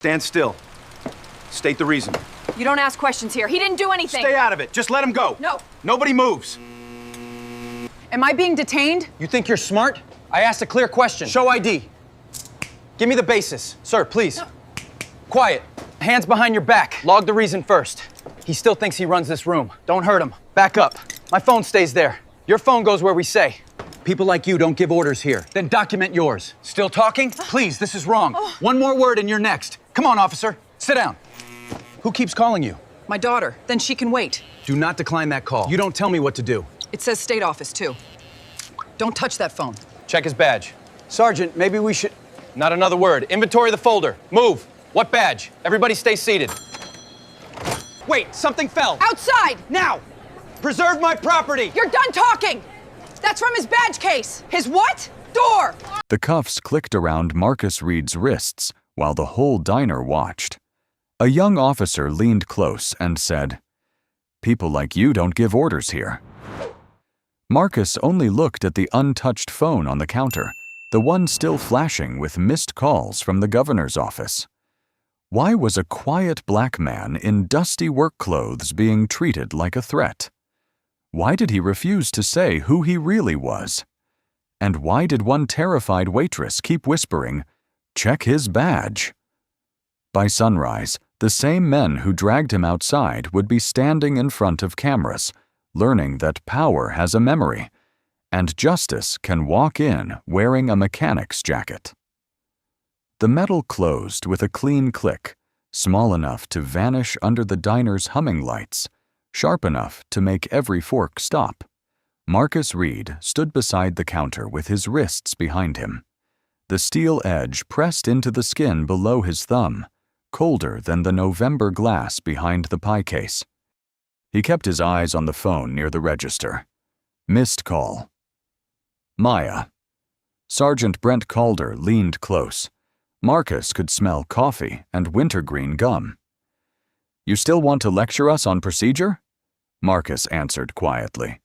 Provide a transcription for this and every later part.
Stand still. State the reason. You don't ask questions here. He didn't do anything. Stay out of it. Just let him go. No. Nobody moves. Am I being detained? You think you're smart? I asked a clear question. Show ID. Give me the basis. Sir, please. No. Quiet. Hands behind your back. Log the reason first. He still thinks he runs this room. Don't hurt him. Back up. My phone stays there. Your phone goes where we say. People like you don't give orders here. Then document yours. Still talking? Please, this is wrong. One more word and you're next. Come on, officer. Sit down. Who keeps calling you? My daughter. Then she can wait. Do not decline that call. You don't tell me what to do. It says state office, too. Don't touch that phone. Check his badge. Sergeant, maybe we should... Not another word. Inventory the folder. Move. What badge? Everybody stay seated. Wait, something fell. Outside! Now! Preserve my property! You're done talking! That's from his badge case. His what? Door! The cuffs clicked around Marcus Reed's wrists while the whole diner watched. A young officer leaned close and said, "People like you don't give orders here." Marcus only looked at the untouched phone on the counter, the one still flashing with missed calls from the governor's office. Why was a quiet black man in dusty work clothes being treated like a threat? Why did he refuse to say who he really was? And why did one terrified waitress keep whispering, "Check his badge"? By sunrise, the same men who dragged him outside would be standing in front of cameras, learning that power has a memory, and justice can walk in wearing a mechanic's jacket. The metal closed with a clean click, small enough to vanish under the diner's humming lights, sharp enough to make every fork stop. Marcus Reed stood beside the counter with his wrists behind him. The steel edge pressed into the skin below his thumb, colder than the November glass behind the pie case. He kept his eyes on the phone near the register. Missed call. Maya. Sergeant Brent Calder leaned close. Marcus could smell coffee and wintergreen gum. "You still want to lecture us on procedure?" Marcus answered quietly.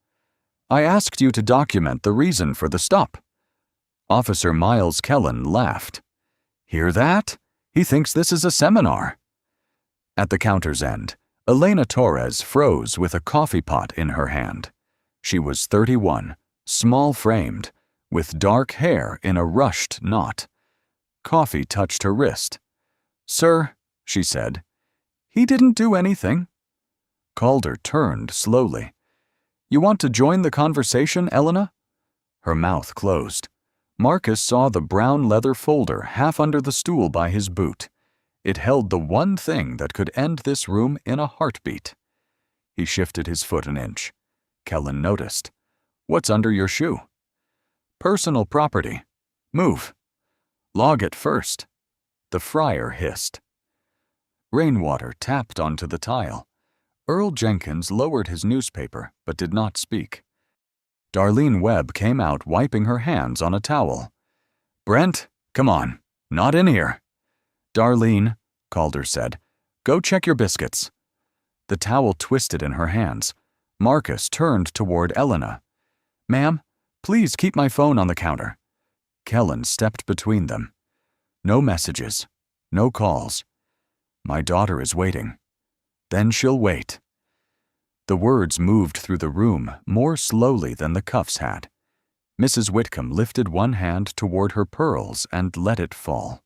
"I asked you to document the reason for the stop." Officer Miles Kellen laughed. "Hear that? He thinks this is a seminar." At the counter's end, Elena Torres froze with a coffee pot in her hand. She was 31, small-framed, with dark hair in a rushed knot. Coffee touched her wrist. "Sir," she said, "he didn't do anything." Calder turned slowly. "You want to join the conversation, Elena?" Her mouth closed. Marcus saw the brown leather folder half under the stool by his boot. It held the one thing that could end this room in a heartbeat. He shifted his foot an inch. Kellen noticed. "What's under your shoe?" "Personal property. Move." "Log it first." The friar hissed. Rainwater tapped onto the tile. Earl Jenkins lowered his newspaper but did not speak. Darlene Webb came out wiping her hands on a towel. "Brent, come on. Not in here." "Darlene," Calder said, "go check your biscuits." The towel twisted in her hands. Marcus turned toward Elena. "Ma'am, please keep my phone on the counter." Kellen stepped between them. "No messages. No calls. My daughter is waiting. Then she'll wait." The words moved through the room more slowly than the cuffs had. Mrs. Whitcomb lifted one hand toward her pearls and let it fall.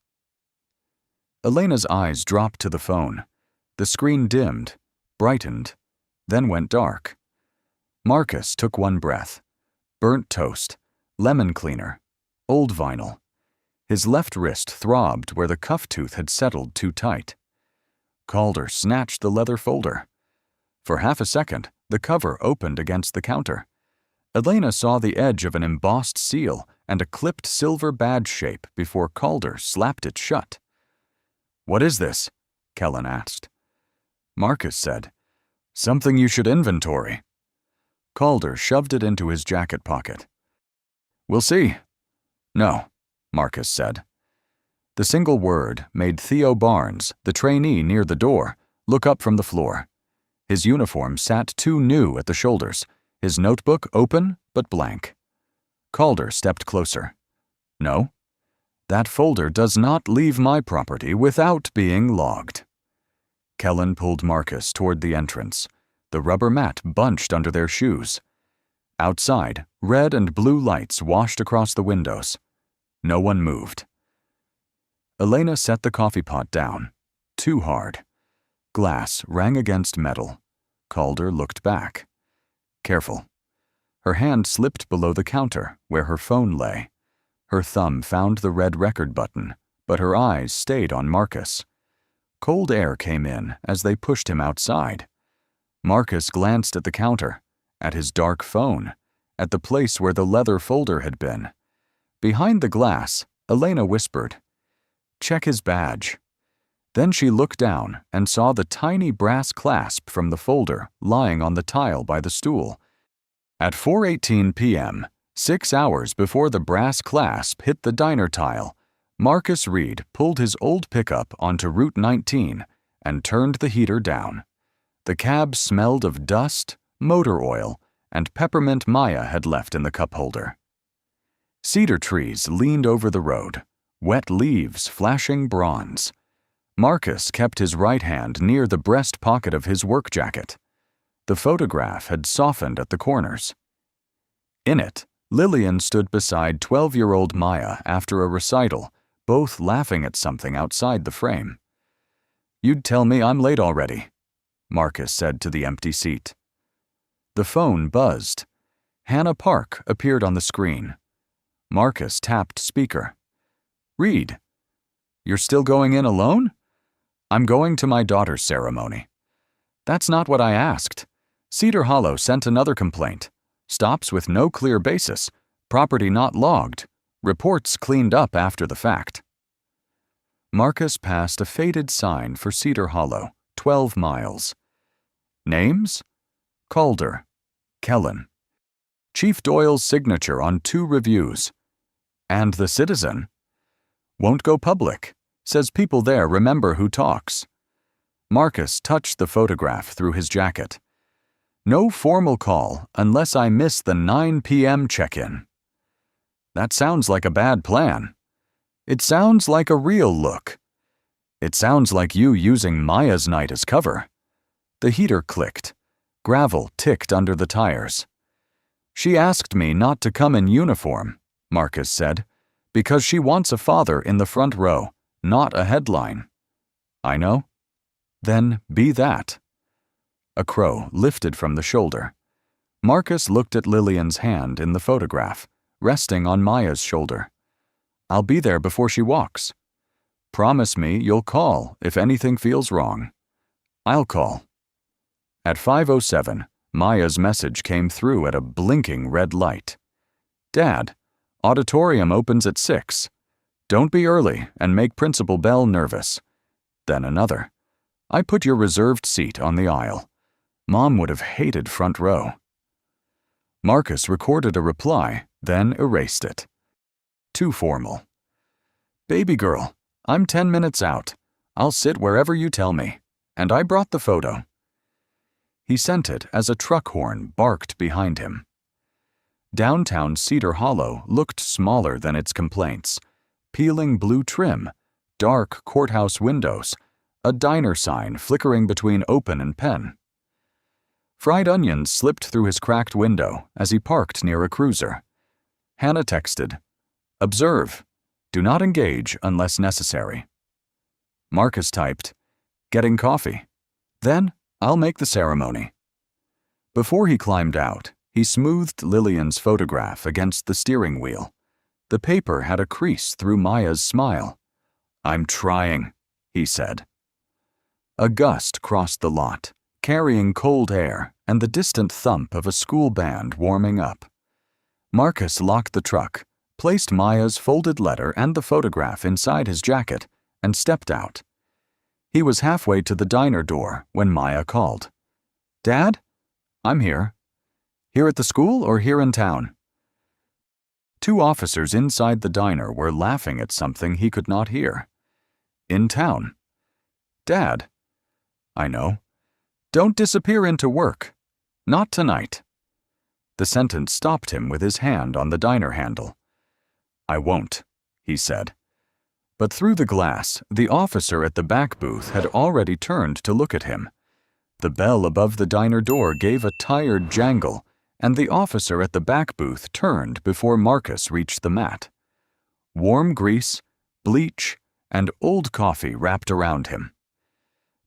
Elena's eyes dropped to the phone. The screen dimmed, brightened, then went dark. Marcus took one breath. Burnt toast, lemon cleaner, old vinyl. His left wrist throbbed where the cuff tooth had settled too tight. Calder snatched the leather folder. For half a second, the cover opened against the counter. Elena saw the edge of an embossed seal and a clipped silver badge shape before Calder slapped it shut. "What is this?" Kellen asked. Marcus said, "Something you should inventory." Calder shoved it into his jacket pocket. "We'll see." "No," Marcus said. The single word made Theo Barnes, the trainee near the door, look up from the floor. His uniform sat too new at the shoulders, his notebook open but blank. Calder stepped closer. "No?" That folder does not leave my property without being logged. Kellen pulled Marcus toward the entrance, the rubber mat bunched under their shoes. Outside, red and blue lights washed across the windows. No one moved. Elena set the coffee pot down. Too hard. Glass rang against metal. Calder looked back. Careful. Her hand slipped below the counter, where her phone lay. Her thumb found the red record button, but her eyes stayed on Marcus. Cold air came in as they pushed him outside. Marcus glanced at the counter, at his dark phone, at the place where the leather folder had been. Behind the glass, Elena whispered, "Check his badge." Then she looked down and saw the tiny brass clasp from the folder lying on the tile by the stool. At 4:18 p.m., 6 hours before the brass clasp hit the diner tile, Marcus Reed pulled his old pickup onto Route 19 and turned the heater down. The cab smelled of dust, motor oil, and peppermint Maya had left in the cup holder. Cedar trees leaned over the road, wet leaves flashing bronze. Marcus kept his right hand near the breast pocket of his work jacket. The photograph had softened at the corners. In it, Lillian stood beside 12-year-old Maya after a recital, both laughing at something outside the frame. "You'd tell me I'm late already," Marcus said to the empty seat. The phone buzzed. Hannah Park appeared on the screen. Marcus tapped speaker. "Reed, you're still going in alone?" "I'm going to my daughter's ceremony." "That's not what I asked. Cedar Hollow sent another complaint. Stops with no clear basis, property not logged, reports cleaned up after the fact." Marcus passed a faded sign for Cedar Hollow, 12 miles. Names? Calder. Kellen. Chief Doyle's signature on 2 reviews. And the Citizen? Won't go public. Says people there remember who talks. Marcus touched the photograph through his jacket. "No formal call unless I miss the 9 p.m. check-in." That sounds like a bad plan. It sounds like a real look. It sounds like you using Maya's night as cover. The heater clicked. Gravel ticked under the tires. "She asked me not to come in uniform," Marcus said, "because she wants a father in the front row, not a headline." "I know." "Then be that." A crow lifted from the shoulder. Marcus looked at Lillian's hand in the photograph, resting on Maya's shoulder. "I'll be there before she walks." "Promise me you'll call if anything feels wrong." "I'll call." At 5:07, Maya's message came through at a blinking red light. "Dad, auditorium opens at 6. Don't be early and make Principal Bell nervous." Then another. "I put your reserved seat on the aisle. Mom would have hated front row." Marcus recorded a reply, then erased it. Too formal. "Baby girl, I'm 10 minutes out. I'll sit wherever you tell me. And I brought the photo." He sent it as a truck horn barked behind him. Downtown Cedar Hollow looked smaller than its complaints. Peeling blue trim, dark courthouse windows, a diner sign flickering between open and pen. Fried onions slipped through his cracked window as he parked near a cruiser. Hannah texted, "Observe. Do not engage unless necessary." Marcus typed, "Getting coffee. Then I'll make the ceremony." Before he climbed out, he smoothed Lillian's photograph against the steering wheel. The paper had a crease through Maya's smile. "I'm trying," he said. A gust crossed the lot, carrying cold air and the distant thump of a school band warming up. Marcus locked the truck, placed Maya's folded letter and the photograph inside his jacket, and stepped out. He was halfway to the diner door when Maya called. "Dad? I'm here. Here at the school or here in town?" 2 officers inside the diner were laughing at something he could not hear. "In town." "Dad." "I know. Don't disappear into work. Not tonight." The sentence stopped him with his hand on the diner handle. "I won't," he said. But through the glass, the officer at the back booth had already turned to look at him. The bell above the diner door gave a tired jangle, and the officer at the back booth turned before Marcus reached the mat. Warm grease, bleach, and old coffee wrapped around him.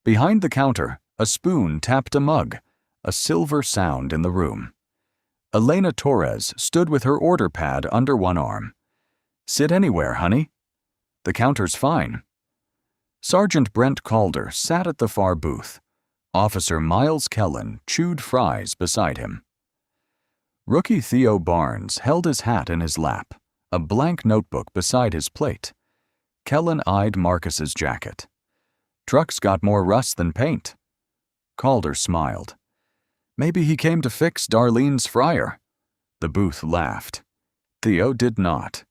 Behind the counter, a spoon tapped a mug, a silver sound in the room. Elena Torres stood with her order pad under one arm. "Sit anywhere, honey." "The counter's fine." Sergeant Brent Calder sat at the far booth. Officer Miles Kellen chewed fries beside him. Rookie Theo Barnes held his hat in his lap, a blank notebook beside his plate. Kellen eyed Marcus's jacket. "Truck's got more rust than paint." Calder smiled. "Maybe he came to fix Darlene's fryer." The booth laughed. Theo did not.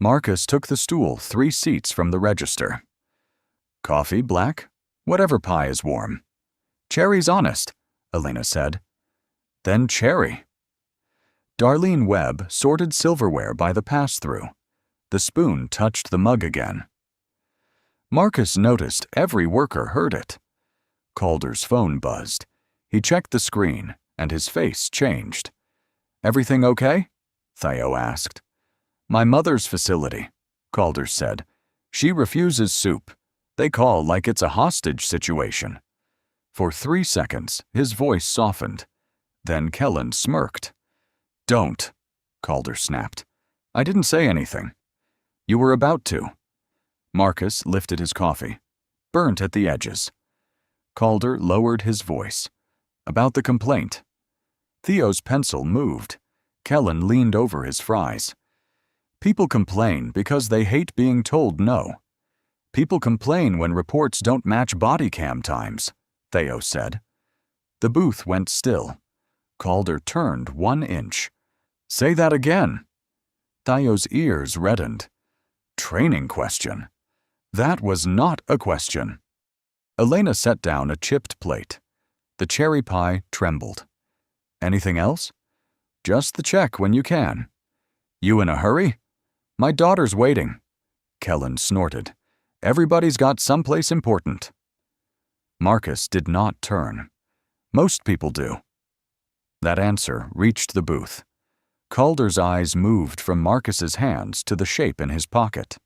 Marcus took the stool 3 seats from the register. "Coffee, black? Whatever pie is warm." "Cherry's honest," Elena said. "Then cherry." Darlene Webb sorted silverware by the pass-through. The spoon touched the mug again. Marcus noticed every worker heard it. Calder's phone buzzed. He checked the screen, and his face changed. "Everything okay?" Theo asked. "My mother's facility," Calder said. "She refuses soup. They call like it's a hostage situation." For 3 seconds, his voice softened. Then Kellen smirked. "Don't," Calder snapped. "I didn't say anything." "You were about to." Marcus lifted his coffee. "Burnt at the edges." Calder lowered his voice. "About the complaint." Theo's pencil moved. Kellen leaned over his fries. "People complain because they hate being told no. People complain when reports don't match body cam times," Theo said. The booth went still. Calder turned 1 inch. "Say that again." Theo's ears reddened. "Training question." That was not a question. Elena set down a chipped plate. The cherry pie trembled. "Anything else?" "Just the check when you can." "You in a hurry?" "My daughter's waiting." Kellen snorted. "Everybody's got someplace important." Marcus did not turn. Most people do. That answer reached the booth. Calder's eyes moved from Marcus's hands to the shape in his pocket.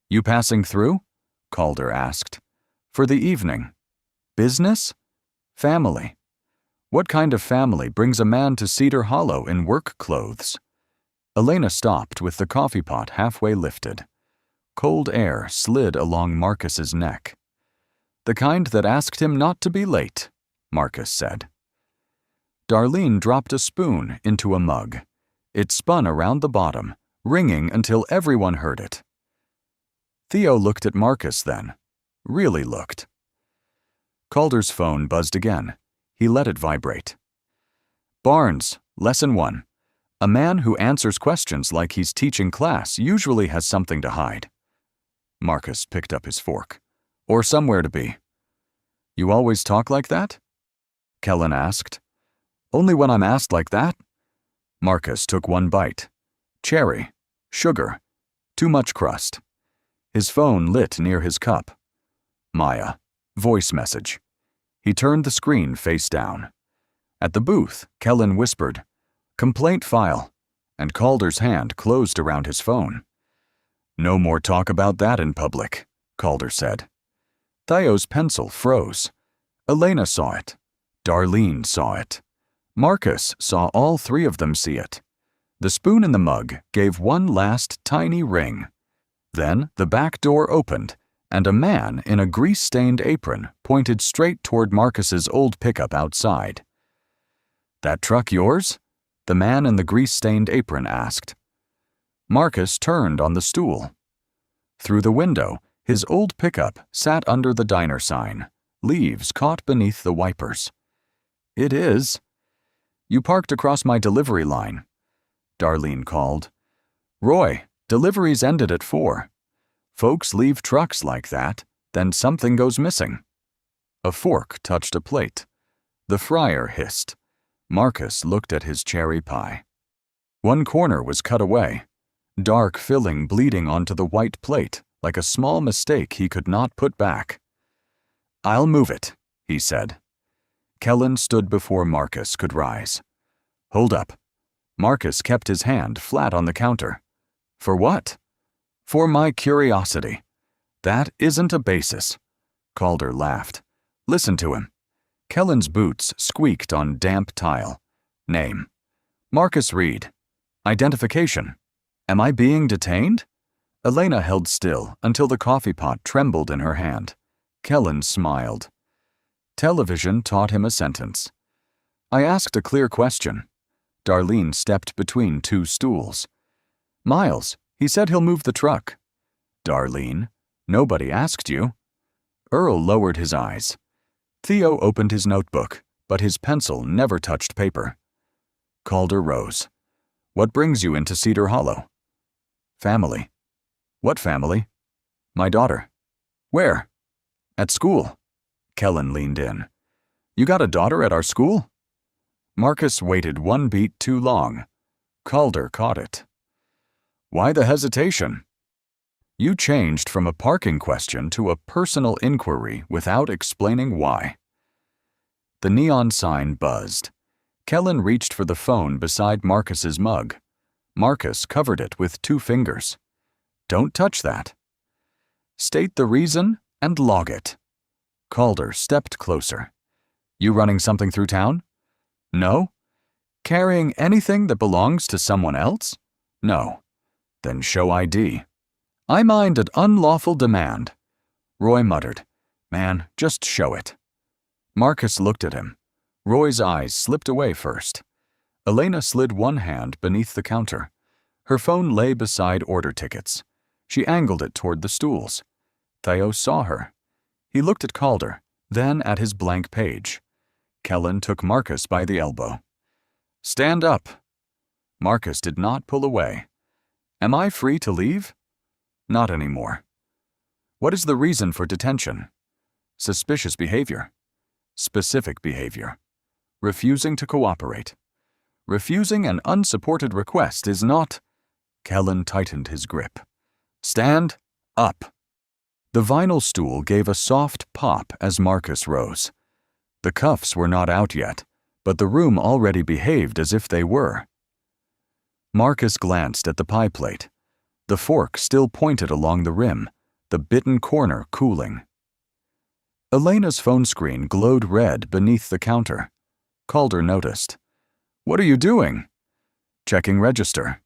"You passing through?" Calder asked. "For the evening." "Business?" "Family." "What kind of family brings a man to Cedar Hollow in work clothes?" Elena stopped with the coffee pot halfway lifted. Cold air slid along Marcus's neck. "The kind that asked him not to be late," Marcus said. Darlene dropped a spoon into a mug. It spun around the bottom, ringing until everyone heard it. Theo looked at Marcus then. Really looked. Calder's phone buzzed again. He let it vibrate. "Barnes, lesson 1. A man who answers questions like he's teaching class usually has something to hide." Marcus picked up his fork. "Or somewhere to be." "You always talk like that?" Kellen asked. "Only when I'm asked like that." Marcus took 1 bite. Cherry. Sugar. Too much crust. His phone lit near his cup. Maya. Voice message. He turned the screen face down. At the booth, Kellen whispered, "Complaint file," and Calder's hand closed around his phone. "No more talk about that in public," Calder said. Theo's pencil froze. Elena saw it. Darlene saw it. Marcus saw all 3 of them see it. The spoon in the mug gave one last tiny ring. Then the back door opened, and a man in a grease-stained apron pointed straight toward Marcus's old pickup outside. "That truck yours?" the man in the grease-stained apron asked. Marcus turned on the stool. Through the window, his old pickup sat under the diner sign, leaves caught beneath the wipers. "It is." "You parked across my delivery line," Darlene called. "Roy, deliveries ended at 4. Folks leave trucks like that, then something goes missing." A fork touched a plate. The fryer hissed. Marcus looked at his cherry pie. One corner was cut away. Dark filling bleeding onto the white plate, like a small mistake he could not put back. "I'll move it," he said. Kellen stood before Marcus could rise. "Hold up." Marcus kept his hand flat on the counter. "For what?" "For my curiosity." "That isn't a basis." Calder laughed. Listen to him. Kellen's boots squeaked on damp tile. "Name." "Marcus Reed." "Identification." "Am I being detained?" Elena held still until the coffee pot trembled in her hand. Kellen smiled. Television taught him a sentence. "I asked a clear question." Darlene stepped between two stools. "Miles, he said he'll move the truck." "Darlene, nobody asked you." Earl lowered his eyes. Theo opened his notebook, but his pencil never touched paper. Calder rose. "What brings you into Cedar Hollow?" "Family." "What family?" "My daughter." "Where?" "At school." Kellen leaned in. "You got a daughter at our school?" Marcus waited one beat too long. Calder caught it. "Why the hesitation?" "You changed from a parking question to a personal inquiry without explaining why." The neon sign buzzed. Kellen reached for the phone beside Marcus's mug. Marcus covered it with 2 fingers. "Don't touch that." "State the reason and log it." Calder stepped closer. "You running something through town?" "No." "Carrying anything that belongs to someone else?" "No." "Then show ID." "I mind an unlawful demand." Roy muttered, "Man, just show it." Marcus looked at him. Roy's eyes slipped away first. Elena slid one hand beneath the counter. Her phone lay beside order tickets. She angled it toward the stools. Theo saw her. He looked at Calder, then at his blank page. Kellen took Marcus by the elbow. "Stand up." Marcus did not pull away. "Am I free to leave?" "Not anymore." "What is the reason for detention?" "Suspicious behavior." "Specific behavior." "Refusing to cooperate." "Refusing an unsupported request is not—" Kellen tightened his grip. "Stand up." The vinyl stool gave a soft pop as Marcus rose. The cuffs were not out yet, but the room already behaved as if they were. Marcus glanced at the pie plate. The fork still pointed along the rim, the bitten corner cooling. Elena's phone screen glowed red beneath the counter. Calder noticed. "What are you doing?" "Checking register."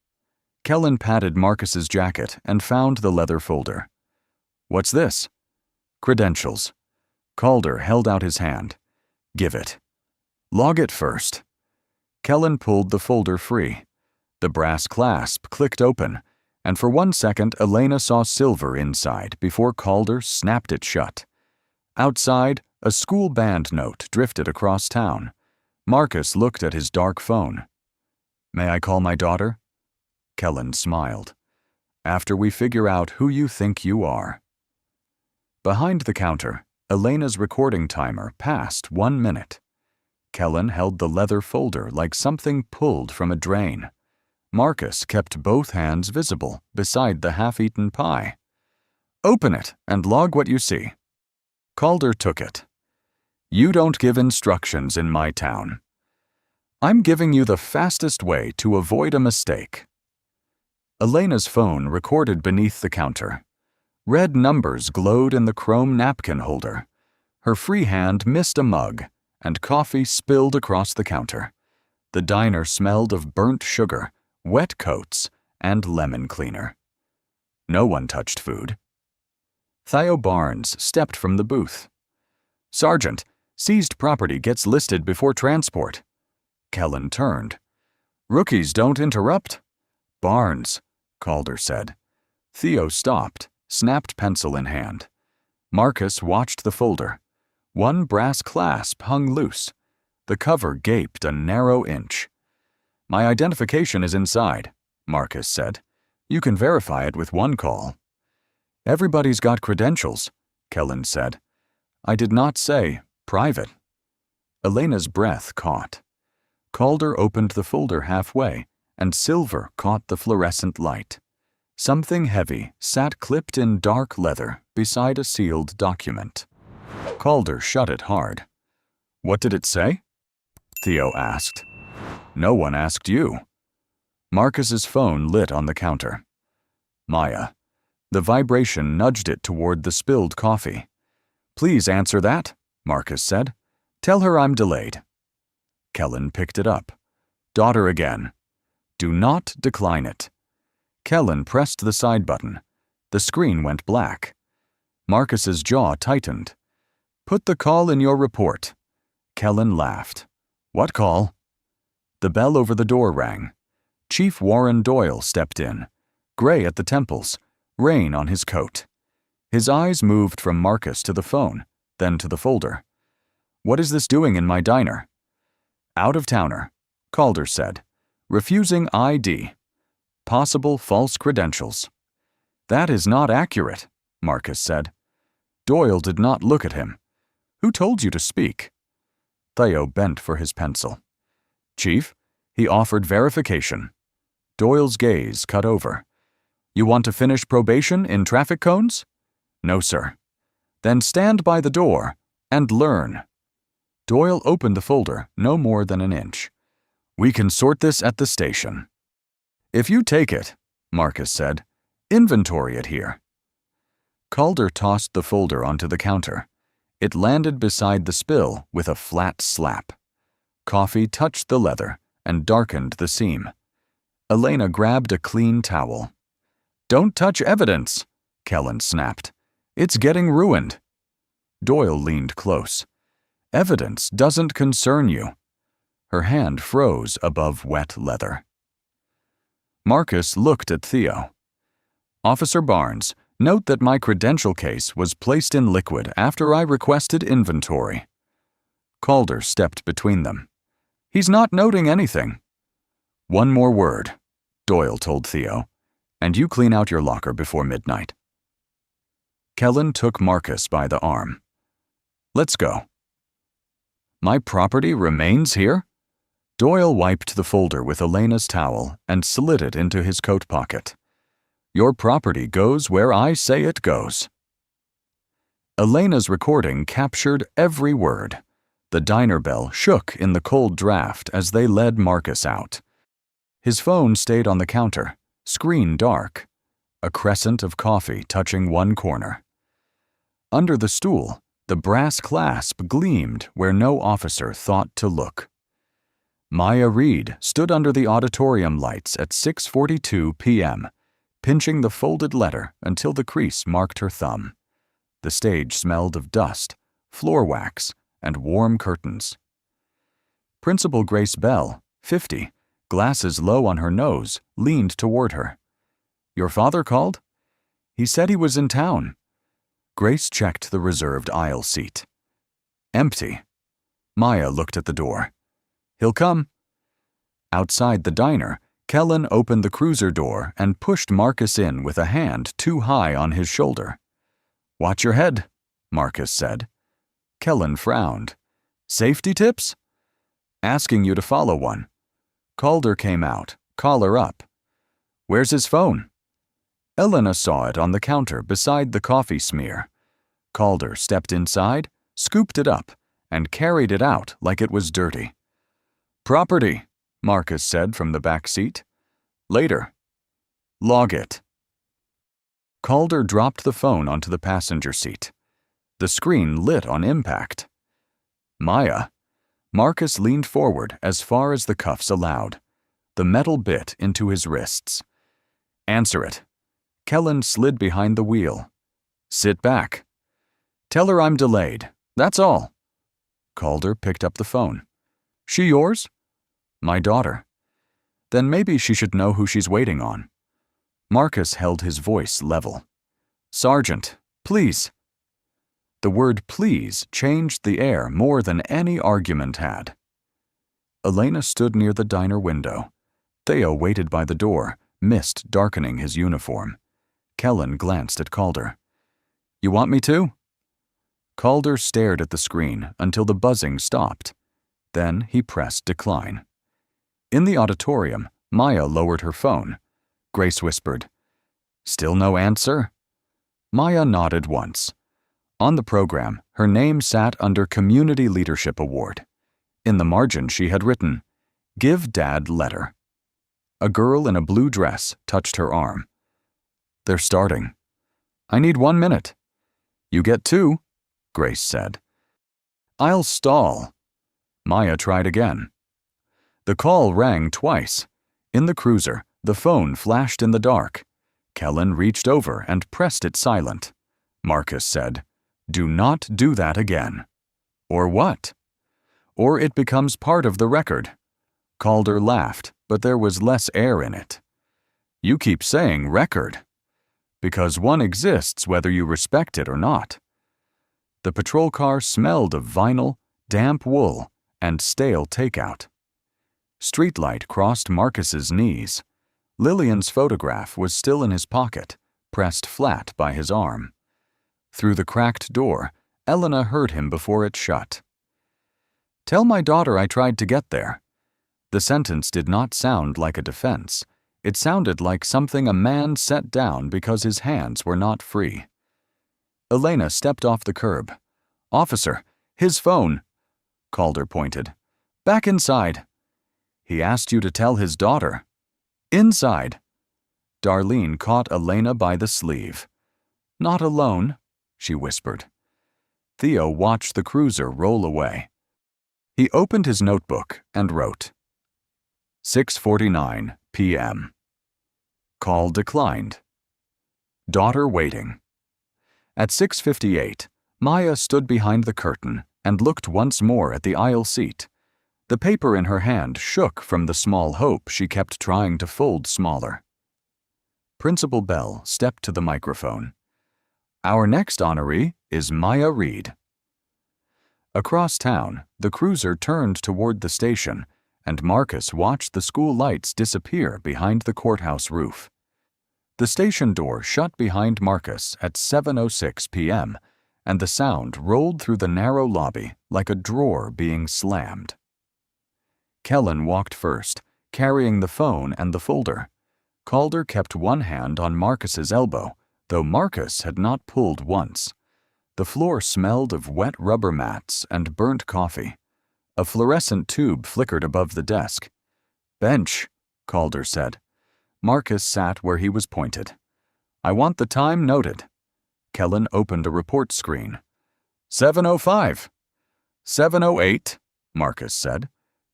Kellen patted Marcus's jacket and found the leather folder. "What's this?" "Credentials." Calder held out his hand. "Give it." "Log it first." Kellen pulled the folder free. The brass clasp clicked open, and for 1 second Elena saw silver inside before Calder snapped it shut. Outside, a school band note drifted across town. Marcus looked at his dark phone. "May I call my daughter?" Kellen smiled. "After we figure out who you think you are." Behind the counter, Elena's recording timer passed 1 minute. Kellen held the leather folder like something pulled from a drain. Marcus kept both hands visible beside the half-eaten pie. "Open it and log what you see." Calder took it. "You don't give instructions in my town." "I'm giving you the fastest way to avoid a mistake." Elena's phone recorded beneath the counter. Red numbers glowed in the chrome napkin holder. Her free hand missed a mug, and coffee spilled across the counter. The diner smelled of burnt sugar, wet coats, and lemon cleaner. No one touched food. Theo Barnes stepped from the booth. "Sergeant, seized property gets listed before transport." Kellen turned. "Rookies don't interrupt." "Barnes," Calder said. Theo stopped, snapped pencil in hand. Marcus watched the folder. One brass clasp hung loose. The cover gaped a narrow inch. "My identification is inside," Marcus said. "You can verify it with one call." "Everybody's got credentials," Kellen said. "I did not say private." Elena's breath caught. Calder opened the folder halfway, and silver caught the fluorescent light. Something heavy sat clipped in dark leather beside a sealed document. Calder shut it hard. "What did it say?" Theo asked. "No one asked you." Marcus's phone lit on the counter. "Maya." The vibration nudged it toward the spilled coffee. "Please answer that," Marcus said. "Tell her I'm delayed." Kellen picked it up. "Daughter again. Do not decline it." Kellen pressed the side button. The screen went black. Marcus's jaw tightened. "Put the call in your report." Kellen laughed. "What call?" The bell over the door rang. Chief Warren Doyle stepped in, gray at the temples, rain on his coat. His eyes moved from Marcus to the phone, then to the folder. "What is this doing in my diner?" "Out-of-towner," Calder said. "Refusing ID. Possible false credentials." "That is not accurate," Marcus said. Doyle did not look at him. "Who told you to speak?" Theo bent for his pencil. "Chief," he offered verification. Doyle's gaze cut over. "You want to finish probation in traffic cones?" "No, sir." "Then stand by the door and learn." Doyle opened the folder no more than an inch. "We can sort this at the station." "If you take it," Marcus said, "inventory it here." Calder tossed the folder onto the counter. It landed beside the spill with a flat slap. Coffee touched the leather and darkened the seam. Elena grabbed a clean towel. "Don't touch evidence," Kellen snapped. "It's getting ruined." Doyle leaned close. "Evidence doesn't concern you." Her hand froze above wet leather. Marcus looked at Theo. "Officer Barnes, note that my credential case was placed in liquid after I requested inventory." Calder stepped between them. "He's not noting anything." "One more word," Doyle told Theo, "and you clean out your locker before midnight." Kellen took Marcus by the arm. "Let's go." "My property remains here?" Doyle wiped the folder with Elena's towel and slid it into his coat pocket. "Your property goes where I say it goes." Elena's recording captured every word. The diner bell shook in the cold draft as they led Marcus out. His phone stayed on the counter, screen dark, a crescent of coffee touching one corner. Under the stool, the brass clasp gleamed where no officer thought to look. Maya Reed stood under the auditorium lights at 6:42 p.m., pinching the folded letter until the crease marked her thumb. The stage smelled of dust, floor wax, and warm curtains. Principal Grace Bell, 50, glasses low on her nose, leaned toward her. "Your father called?" "He said he was in town." Grace checked the reserved aisle seat. "Empty." Maya looked at the door. "He'll come." Outside the diner, Kellen opened the cruiser door and pushed Marcus in with a hand too high on his shoulder. "Watch your head," Marcus said. Kellen frowned. "Safety tips?" "Asking you to follow one." Calder came out, collar up. "Where's his phone?" Elena saw it on the counter beside the coffee smear. Calder stepped inside, scooped it up, and carried it out like it was dirty. "Property," Marcus said from the back seat. "Later." "Log it." Calder dropped the phone onto the passenger seat. The screen lit on impact. "Maya." Marcus leaned forward as far as the cuffs allowed, the metal bit into his wrists. "Answer it." Kellen slid behind the wheel. "Sit back." "Tell her I'm delayed. That's all." Calder picked up the phone. "She yours?" "My daughter." "Then maybe she should know who she's waiting on." Marcus held his voice level. "Sergeant, please." The word please changed the air more than any argument had. Elena stood near the diner window. Theo waited by the door, mist darkening his uniform. Kellen glanced at Calder. "You want me to?" Calder stared at the screen until the buzzing stopped. Then he pressed decline. In the auditorium, Maya lowered her phone. Grace whispered, Still no answer? Maya nodded once. On the program, her name sat under Community Leadership Award. In the margin she had written, "Give Dad letter." A girl in a blue dress touched her arm. "They're starting. I need 1 minute." "You get 2, Grace said. "I'll stall." Maya tried again. The call rang twice. In the cruiser, the phone flashed in the dark. Kellen reached over and pressed it silent. Marcus said, "Do not do that again." "Or what?" "Or it becomes part of the record." Calder laughed, but there was less air in it. "You keep saying record." "Because one exists whether you respect it or not." The patrol car smelled of vinyl, damp wool, and stale takeout. Streetlight crossed Marcus's knees. Lillian's photograph was still in his pocket, pressed flat by his arm. Through the cracked door, Elena heard him before it shut. "Tell my daughter I tried to get there." The sentence did not sound like a defense. It sounded like something a man set down because his hands were not free. Elena stepped off the curb. "Officer, his phone." Calder pointed. "Back inside." "He asked you to tell his daughter." "Inside." Darlene caught Elena by the sleeve. "Not alone," she whispered. Theo watched the cruiser roll away. He opened his notebook and wrote, 6:49 p.m. Call declined. Daughter waiting. At 6:58, Maya stood behind the curtain and looked once more at the aisle seat. The paper in her hand shook from the small hope she kept trying to fold smaller. Principal Bell stepped to the microphone. "Our next honoree is Maya Reed." Across town, the cruiser turned toward the station, and Marcus watched the school lights disappear behind the courthouse roof. The station door shut behind Marcus at 7:06 p.m., and the sound rolled through the narrow lobby like a drawer being slammed. Kellen walked first, carrying the phone and the folder. Calder kept one hand on Marcus's elbow, though Marcus had not pulled once. The floor smelled of wet rubber mats and burnt coffee. A fluorescent tube flickered above the desk. "Bench," Calder said. Marcus sat where he was pointed. "I want the time noted." Kellen opened a report screen. 7:05. 7:08, Marcus said.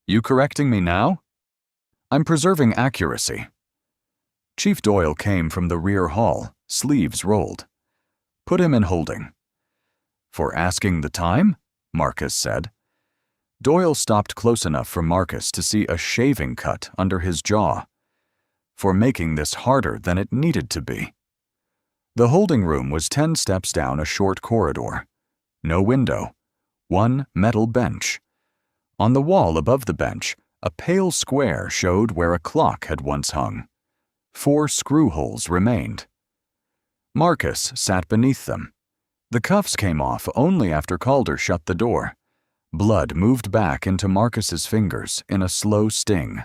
"You correcting me now?" "I'm preserving accuracy." Chief Doyle came from the rear hall, sleeves rolled. "Put him in holding." "For asking the time?" Marcus said. Doyle stopped close enough for Marcus to see a shaving cut under his jaw. "For making this harder than it needed to be." The holding room was 10 steps down a short corridor. No window. One metal bench. On the wall above the bench, a pale square showed where a clock had once hung. 4 screw holes remained. Marcus sat beneath them. The cuffs came off only after Calder shut the door. Blood moved back into Marcus's fingers in a slow sting.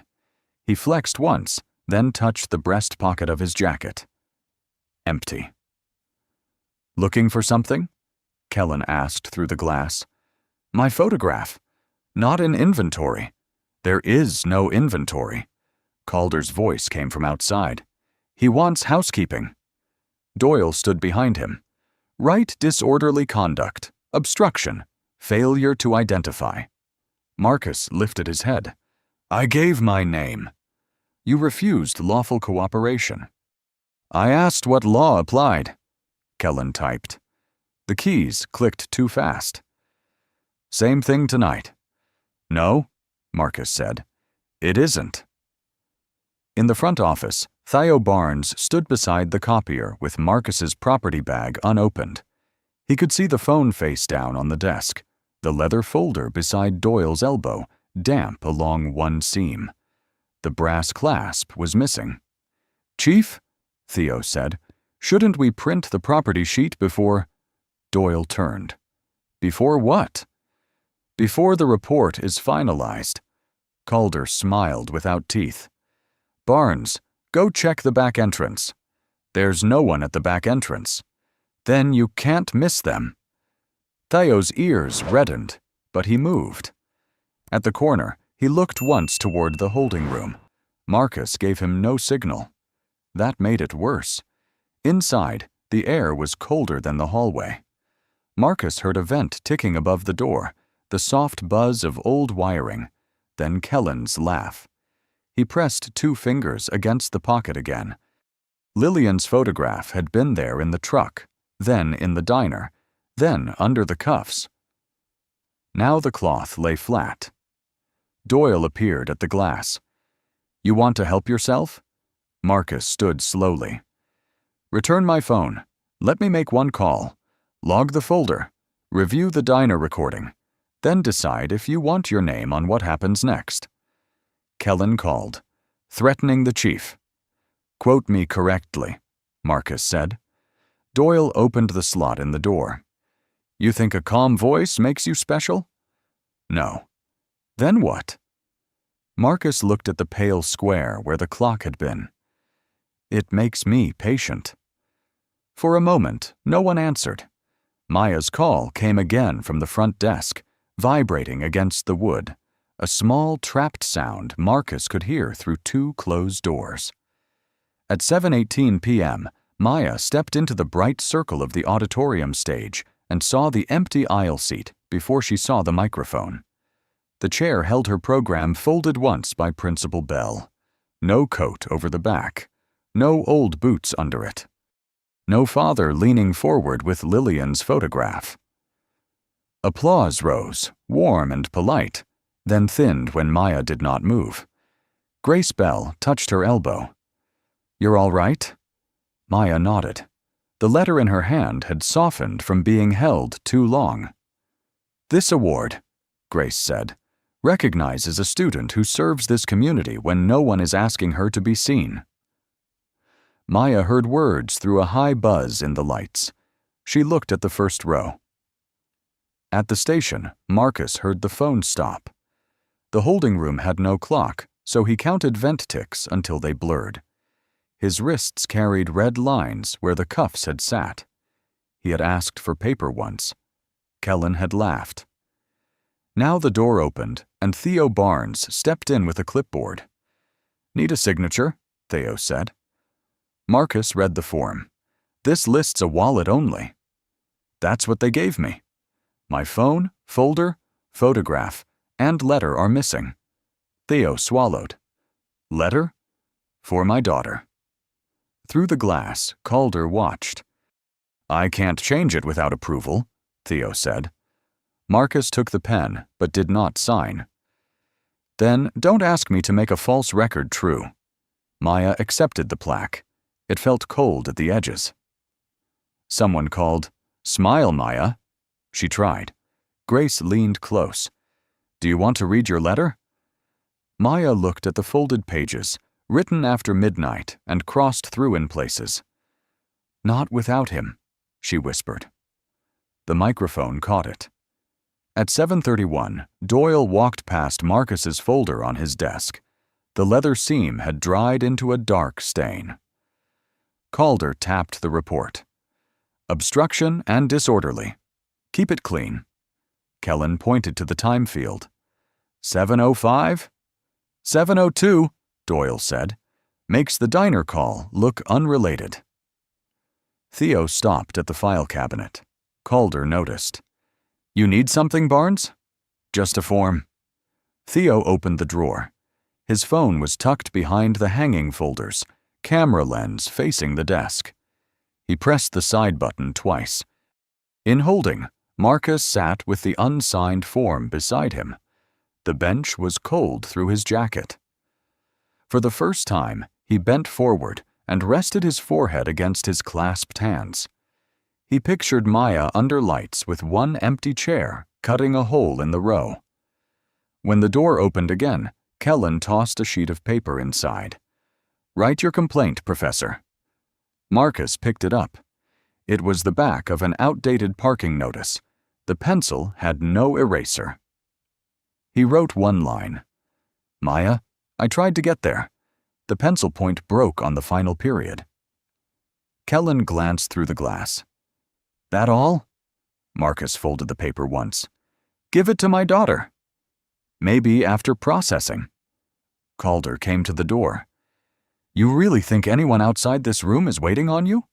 He flexed once, then touched the breast pocket of his jacket. Empty. "Looking for something?" Kellen asked through the glass. "My photograph. Not in inventory." "There is no inventory." Calder's voice came from outside. "He wants housekeeping." Doyle stood behind him. "Write disorderly conduct, obstruction, failure to identify." Marcus lifted his head. "I gave my name." "You refused lawful cooperation." "I asked what law applied." Kellen typed. The keys clicked too fast. "Same thing tonight." "No," Marcus said. "It isn't." In the front office, Theo Barnes stood beside the copier with Marcus's property bag unopened. He could see the phone face down on the desk, the leather folder beside Doyle's elbow, damp along one seam. The brass clasp was missing. "Chief," Theo said, "shouldn't we print the property sheet before—" Doyle turned. "Before what?" "Before the report is finalized." Calder smiled without teeth. "Barnes, go check the back entrance." There's no one at the back entrance. Then you can't miss them. Theo's ears reddened, but he moved. At the corner, he looked once toward the holding room. Marcus gave him no signal. That made it worse. Inside, the air was colder than the hallway. Marcus heard a vent ticking above the door, the soft buzz of old wiring, then Kellen's laugh. He pressed 2 fingers against the pocket again. Lillian's photograph had been there in the truck, then in the diner, then under the cuffs. Now the cloth lay flat. Doyle appeared at the glass. "You want to help yourself?" Marcus stood slowly. "Return my phone. Let me make 1 call. Log the folder. Review the diner recording. Then decide if you want your name on what happens next." Kellen called, threatening the chief. "Quote me correctly," Marcus said. Doyle opened the slot in the door. "You think a calm voice makes you special?" "No." "Then what?" Marcus looked at the pale square where the clock had been. "It makes me patient." For a moment, no one answered. Maya's call came again from the front desk, vibrating against the wood, a small trapped sound Marcus could hear through 2 closed doors. At 7:18 p.m., Maya stepped into the bright circle of the auditorium stage and saw the empty aisle seat before she saw the microphone. The chair held her program folded once by Principal Bell. No coat over the back. No old boots under it. No father leaning forward with Lillian's photograph. Applause rose, warm and polite, then thinned when Maya did not move. Grace Bell touched her elbow. "You're all right?" Maya nodded. The letter in her hand had softened from being held too long. "This award," Grace said, "recognizes a student who serves this community when no one is asking her to be seen." Maya heard words through a high buzz in the lights. She looked at the first row. At the station, Marcus heard the phone stop. The holding room had no clock, so he counted vent ticks until they blurred. His wrists carried red lines where the cuffs had sat. He had asked for paper once. Kellen had laughed. Now the door opened, and Theo Barnes stepped in with a clipboard. "Need a signature?" Theo said. Marcus read the form. "This lists a wallet only." "That's what they gave me. My phone, folder, photograph, and letter are missing." Theo swallowed. "Letter? For my daughter." Through the glass, Calder watched. "I can't change it without approval," Theo said. Marcus took the pen, but did not sign. "Then don't ask me to make a false record true." Maya accepted the plaque. It felt cold at the edges. Someone called, "Smile, Maya." She tried. Grace leaned close. "Do you want to read your letter?" Maya looked at the folded pages, written after midnight and crossed through in places. "Not without him," she whispered. The microphone caught it. At 7:31, Doyle walked past Marcus's folder on his desk. The leather seam had dried into a dark stain. Calder tapped the report. "Obstruction and disorderly. Keep it clean." Kellen pointed to the time field. 7:05? 7:02, Doyle said. Makes the diner call look unrelated. Theo stopped at the file cabinet. Calder noticed. "You need something, Barnes?" "Just a form." Theo opened the drawer. His phone was tucked behind the hanging folders, camera lens facing the desk. He pressed the side button twice. In holding, Marcus sat with the unsigned form beside him. The bench was cold through his jacket. For the first time, he bent forward and rested his forehead against his clasped hands. He pictured Maya under lights with one empty chair cutting a hole in the row. When the door opened again, Kellen tossed a sheet of paper inside. "Write your complaint, Professor." Marcus picked it up. It was the back of an outdated parking notice. The pencil had no eraser. He wrote one line. "Maya, I tried to get there. The pencil point broke on the final period." Kellen glanced through the glass. That all? Marcus folded the paper once. Give it to my daughter. Maybe after processing. Calder came to the door. You really think anyone outside this room is waiting on you?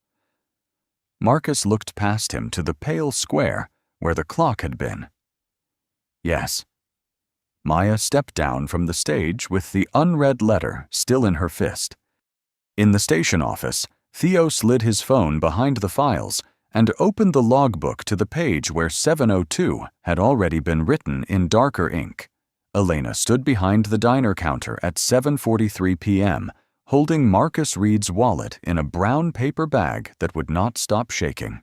Marcus looked past him to the pale square where the clock had been. Yes. Maya stepped down from the stage with the unread letter still in her fist. In the station office, Theo slid his phone behind the files and opened the logbook to the page where 702 had already been written in darker ink. Elena stood behind the diner counter at 7:43 p.m., holding Marcus Reed's wallet in a brown paper bag that would not stop shaking.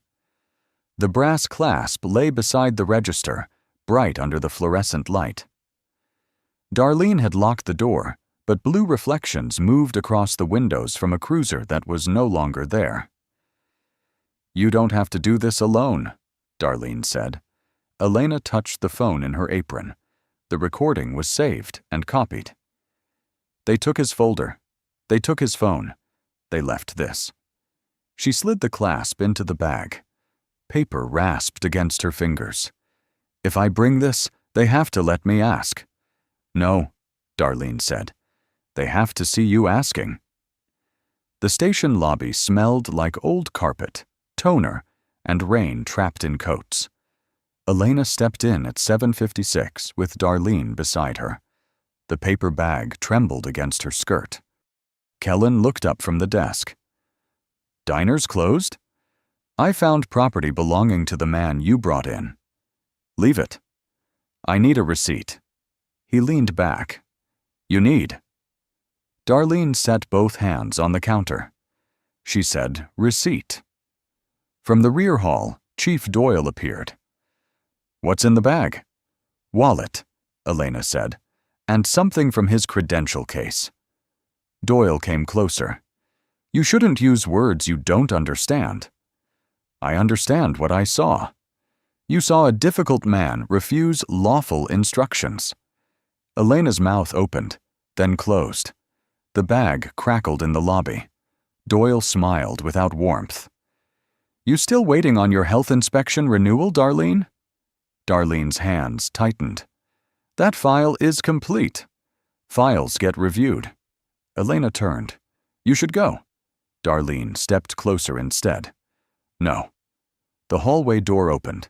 The brass clasp lay beside the register, bright under the fluorescent light. Darlene had locked the door, but blue reflections moved across the windows from a cruiser that was no longer there. You don't have to do this alone, Darlene said. Elena touched the phone in her apron. The recording was saved and copied. They took his folder. They took his phone. They left this. She slid the clasp into the bag. Paper rasped against her fingers. If I bring this, they have to let me ask. No, Darlene said. They have to see you asking. The station lobby smelled like old carpet, toner, and rain trapped in coats. Elena stepped in at 7:56 with Darlene beside her. The paper bag trembled against her skirt. Kellen looked up from the desk. Diner's closed? I found property belonging to the man you brought in. Leave it. I need a receipt. He leaned back. You need. Darlene set both hands on the counter. She said, receipt. From the rear hall, Chief Doyle appeared. What's in the bag? Wallet, Elena said, and something from his credential case. Doyle came closer. You shouldn't use words you don't understand. I understand what I saw. You saw a difficult man refuse lawful instructions. Elena's mouth opened, then closed. The bag crackled in the lobby. Doyle smiled without warmth. You still waiting on your health inspection renewal, Darlene? Darlene's hands tightened. That file is complete. Files get reviewed. Elena turned. You should go. Darlene stepped closer instead. No. The hallway door opened.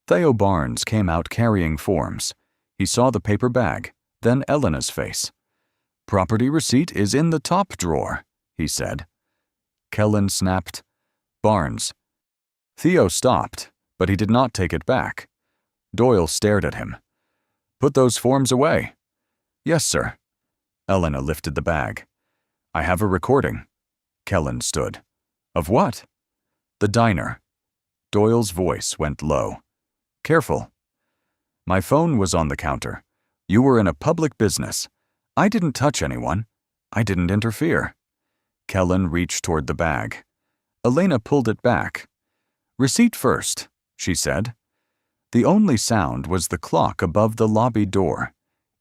Theo Barnes came out carrying forms. He saw the paper bag, then Elena's face. Property receipt is in the top drawer, he said. Kellen snapped. Barnes. Theo stopped, but he did not take it back. Doyle stared at him. Put those forms away. Yes, sir. Elena lifted the bag. I have a recording. Kellen stood. Of what? The diner. Doyle's voice went low. Careful. My phone was on the counter. You were in a public business. I didn't touch anyone. I didn't interfere. Kellen reached toward the bag. Elena pulled it back. Receipt first, she said. The only sound was the clock above the lobby door.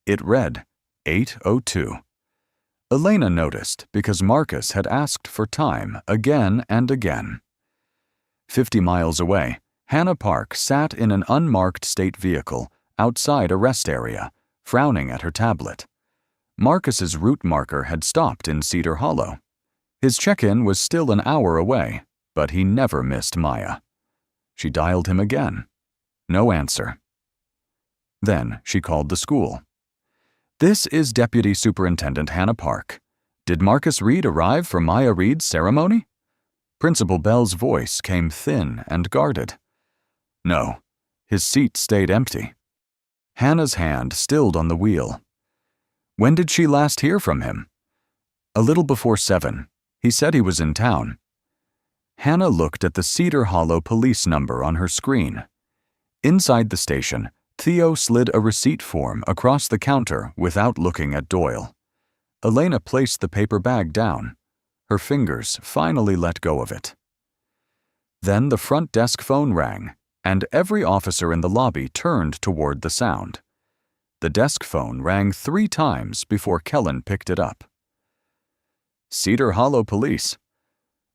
It read 8:02. Elena noticed because Marcus had asked for time again and again. 50 miles away, Hannah Park sat in an unmarked state vehicle outside a rest area, frowning at her tablet. Marcus's route marker had stopped in Cedar Hollow. His check-in was still an hour away, but he never missed Maya. She dialed him again. No answer. Then she called the school. This is Deputy Superintendent Hannah Park. Did Marcus Reed arrive for Maya Reed's ceremony? Principal Bell's voice came thin and guarded. No, his seat stayed empty. Hannah's hand stilled on the wheel. When did she last hear from him? A little before 7. He said he was in town. Hannah looked at the Cedar Hollow police number on her screen. Inside the station, Theo slid a receipt form across the counter without looking at Doyle. Elena placed the paper bag down. Her fingers finally let go of it. Then the front desk phone rang, and every officer in the lobby turned toward the sound. The desk phone rang 3 times before Kellen picked it up. Cedar Hollow Police.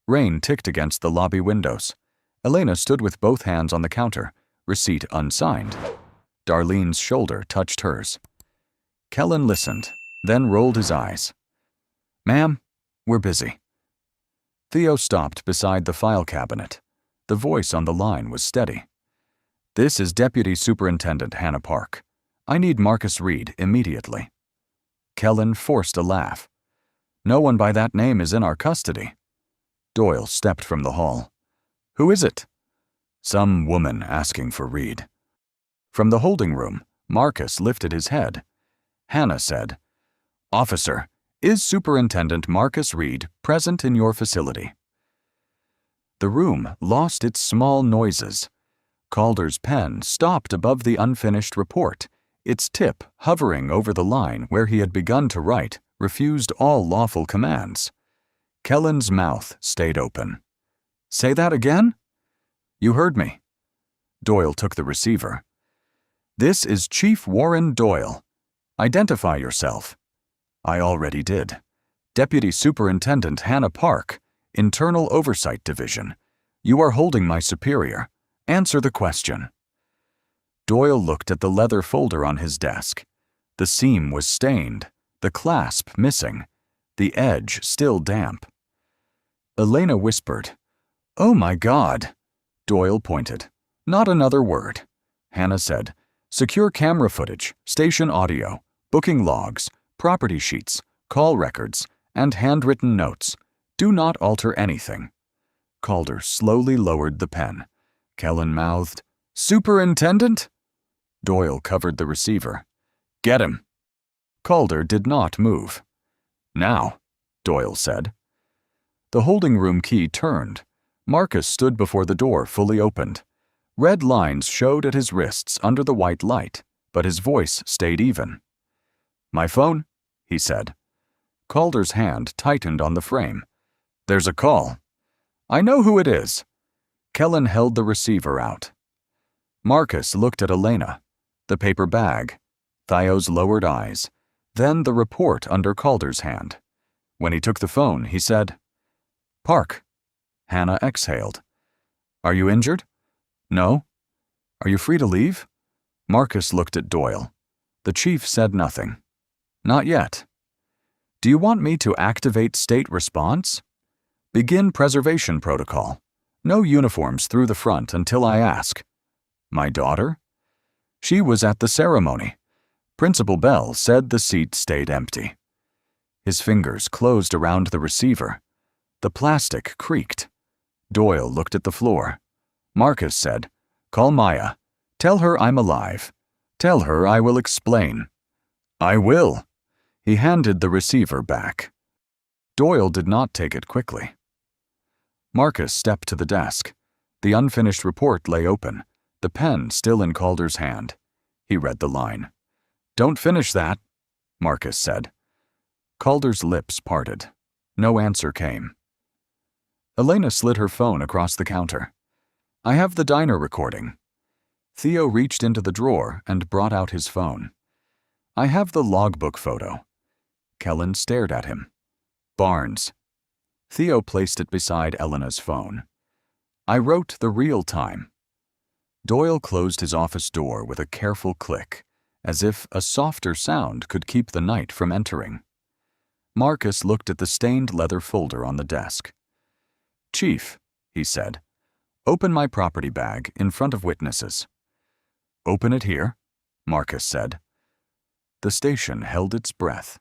Rain ticked against the lobby windows. Elena stood with both hands on the counter, receipt unsigned. Darlene's shoulder touched hers. Kellen listened, then rolled his eyes. "Ma'am, we're busy." Theo stopped beside the file cabinet. The voice on the line was steady. "This is Deputy Superintendent Hannah Park. I need Marcus Reed immediately." Kellen forced a laugh. "No one by that name is in our custody." Doyle stepped from the hall. "Who is it?" "Some woman asking for Reed." From the holding room, Marcus lifted his head. Hannah said, "Officer, is Superintendent Marcus Reed present in your facility?" The room lost its small noises. Calder's pen stopped above the unfinished report. Its tip, hovering over the line where he had begun to write, refused all lawful commands. Kellen's mouth stayed open. "Say that again?" "You heard me." Doyle took the receiver. "This is Chief Warren Doyle. Identify yourself." "I already did. Deputy Superintendent Hannah Park, Internal Oversight Division. You are holding my superior. Answer the question." Doyle looked at the leather folder on his desk. The seam was stained, the clasp missing, the edge still damp. Elena whispered, "Oh my God." Doyle pointed. "Not another word." Hannah said, "Secure camera footage, station audio, booking logs, property sheets, call records, and handwritten notes. Do not alter anything." Calder slowly lowered the pen. Kellen mouthed, "Superintendent?" Doyle covered the receiver. "Get him." Calder did not move. "Now," Doyle said. The holding room key turned. Marcus stood before the door fully opened. Red lines showed at his wrists under the white light, but his voice stayed even. "My phone?" he said. Calder's hand tightened on the frame. "There's a call." "I know who it is." Kellen held the receiver out. Marcus looked at Elena, the paper bag, Theo's lowered eyes, then the report under Calder's hand. When he took the phone, he said, "Park." Hannah exhaled. "Are you injured?" "No." "Are you free to leave?" Marcus looked at Doyle. The chief said nothing. "Not yet." "Do you want me to activate state response?" "Begin preservation protocol. No uniforms through the front until I ask." "My daughter?" "She was at the ceremony. Principal Bell said the seat stayed empty." His fingers closed around the receiver. The plastic creaked. Doyle looked at the floor. Marcus said, "Call Maya. Tell her I'm alive. Tell her I will explain." "I will." He handed the receiver back. Doyle did not take it quickly. Marcus stepped to the desk. The unfinished report lay open, the pen still in Calder's hand. He read the line. "Don't finish that," Marcus said. Calder's lips parted. No answer came. Elena slid her phone across the counter. "I have the diner recording." Theo reached into the drawer and brought out his phone. "I have the logbook photo." Kellen stared at him. "Barnes." Theo placed it beside Elena's phone. "I wrote the real time." Doyle closed his office door with a careful click, as if a softer sound could keep the night from entering. Marcus looked at the stained leather folder on the desk. "Chief," he said, "open my property bag in front of witnesses." "Open it here," Marcus said. The station held its breath.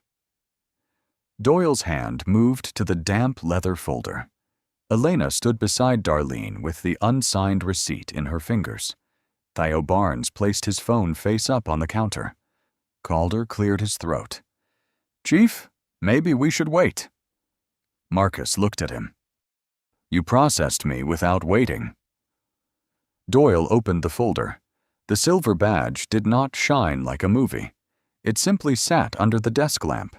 Doyle's hand moved to the damp leather folder. Elena stood beside Darlene with the unsigned receipt in her fingers. Theo Barnes placed his phone face up on the counter. Calder cleared his throat. "Chief, maybe we should wait." Marcus looked at him. "You processed me without waiting." Doyle opened the folder. The silver badge did not shine like a movie. It simply sat under the desk lamp.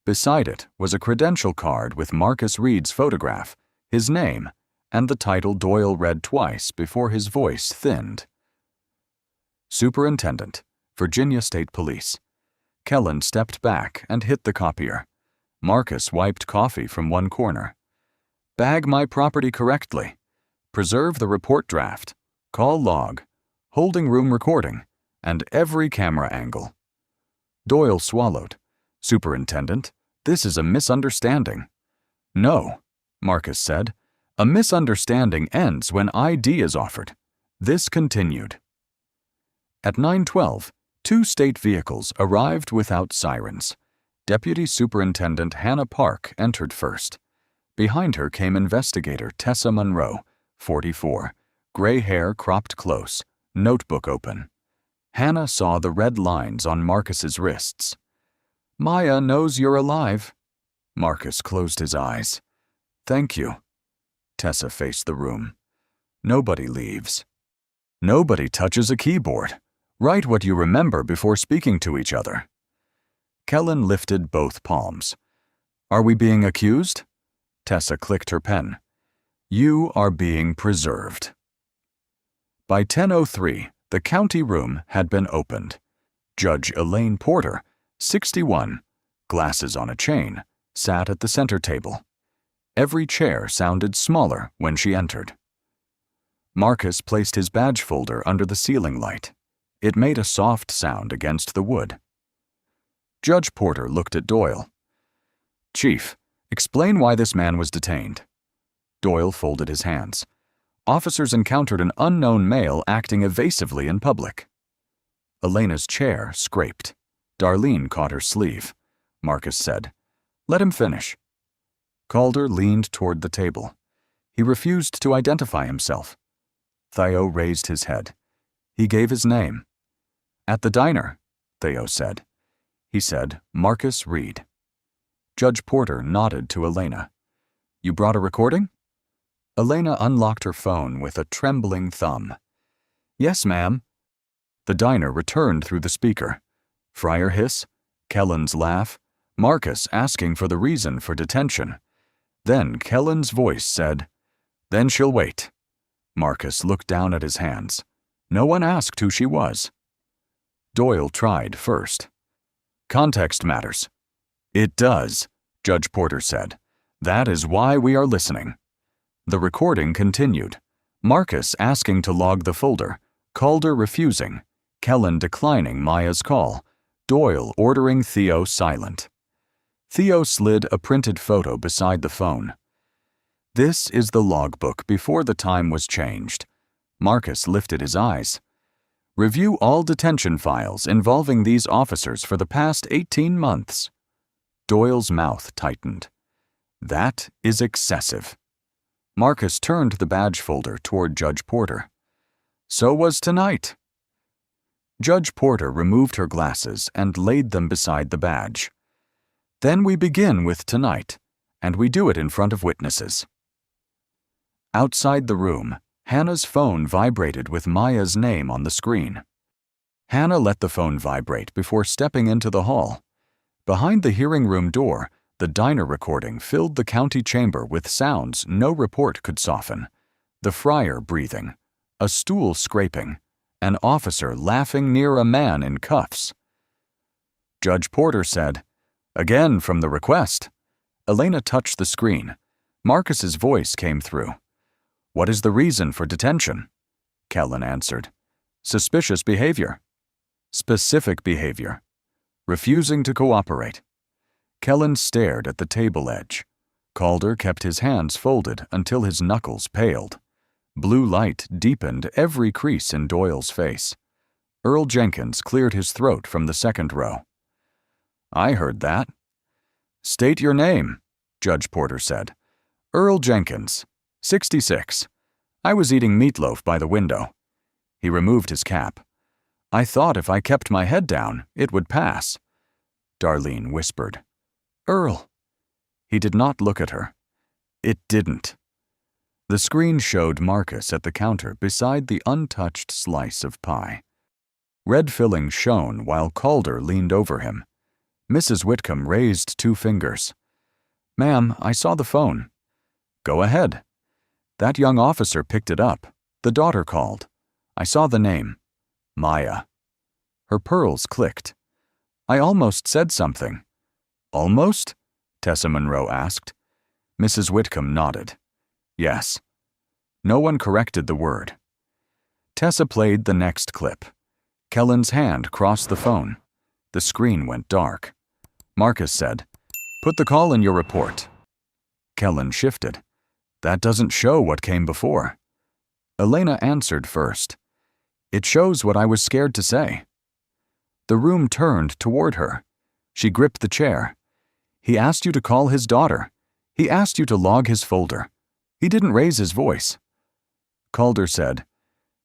Beside it was a credential card with Marcus Reed's photograph, his name, and the title Doyle read twice before his voice thinned. Superintendent, Virginia State Police. Kellen stepped back and hit the copier. Marcus wiped coffee from one corner. Bag my property correctly. Preserve the report draft. Call log. Holding room recording. And every camera angle. Doyle swallowed. Superintendent, this is a misunderstanding. No, Marcus said. A misunderstanding ends when ID is offered. This continued. At 9:12, 2 state vehicles arrived without sirens. Deputy Superintendent Hannah Park entered first. Behind her came investigator Tessa Monroe, 44, gray hair cropped close, notebook open. Hannah saw the red lines on Marcus's wrists. Maya knows you're alive. Marcus closed his eyes. Thank you. Tessa faced the room. Nobody leaves. Nobody touches a keyboard. Write what you remember before speaking to each other. Kellen lifted both palms. Are we being accused? Tessa clicked her pen. You are being preserved. By 10:03, the county room had been opened. Judge Elaine Porter, 61, glasses on a chain, sat at the center table. Every chair sounded smaller when she entered. Marcus placed his badge folder under the ceiling light. It made a soft sound against the wood. Judge Porter looked at Doyle. Chief, explain why this man was detained. Doyle folded his hands. Officers encountered an unknown male acting evasively in public. Elena's chair scraped. Darlene caught her sleeve. Marcus said, Let him finish. Calder leaned toward the table. He refused to identify himself. Theo raised his head. He gave his name. At the diner, Theo said. He said, Marcus Reed. Judge Porter nodded to Elena. You brought a recording? Elena unlocked her phone with a trembling thumb. Yes, ma'am. The diner returned through the speaker. Fryer hiss, Kellen's laugh, Marcus asking for the reason for detention. Then Kellen's voice said, Then she'll wait. Marcus looked down at his hands. No one asked who she was. Doyle tried first. Context matters. It does, Judge Porter said. That is why we are listening. The recording continued. Marcus asking to log the folder, Calder refusing, Kellen declining Maya's call, Doyle ordering Theo silent. Theo slid a printed photo beside the phone. This is the logbook before the time was changed. Marcus lifted his eyes. Review all detention files involving these officers for the past 18 months. Doyle's mouth tightened. That is excessive. Marcus turned the badge folder toward Judge Porter. So was tonight. Judge Porter removed her glasses and laid them beside the badge. Then we begin with tonight, and we do it in front of witnesses. Outside the room, Hannah's phone vibrated with Maya's name on the screen. Hannah let the phone vibrate before stepping into the hall. Behind the hearing room door, the diner recording filled the county chamber with sounds no report could soften. The fryer breathing, a stool scraping, an officer laughing near a man in cuffs. Judge Porter said, Again from the request. Elena touched the screen. Marcus's voice came through. What is the reason for detention? Kellen answered. Suspicious behavior. Specific behavior. Refusing to cooperate. Kellen stared at the table edge. Calder kept his hands folded until his knuckles paled. Blue light deepened every crease in Doyle's face. Earl Jenkins cleared his throat from the second row. I heard that. State your name, Judge Porter said. Earl Jenkins, 66. I was eating meatloaf by the window. He removed his cap. I thought if I kept my head down, it would pass. Darlene whispered. Earl. He did not look at her. It didn't. The screen showed Marcus at the counter beside the untouched slice of pie. Red filling shone while Calder leaned over him. Mrs. Whitcomb raised 2 fingers. Ma'am, I saw the phone. Go ahead. That young officer picked it up. The daughter called. I saw the name. Maya. Her pearls clicked. I almost said something. Almost? Tessa Monroe asked. Mrs. Whitcomb nodded. Yes. No one corrected the word. Tessa played the next clip. Kellen's hand crossed the phone. The screen went dark. Marcus said, "Put the call in your report." Kellen shifted. "That doesn't show what came before." Elena answered first. "It shows what I was scared to say." The room turned toward her. She gripped the chair. "He asked you to call his daughter. He asked you to log his folder. He didn't raise his voice." Calder said,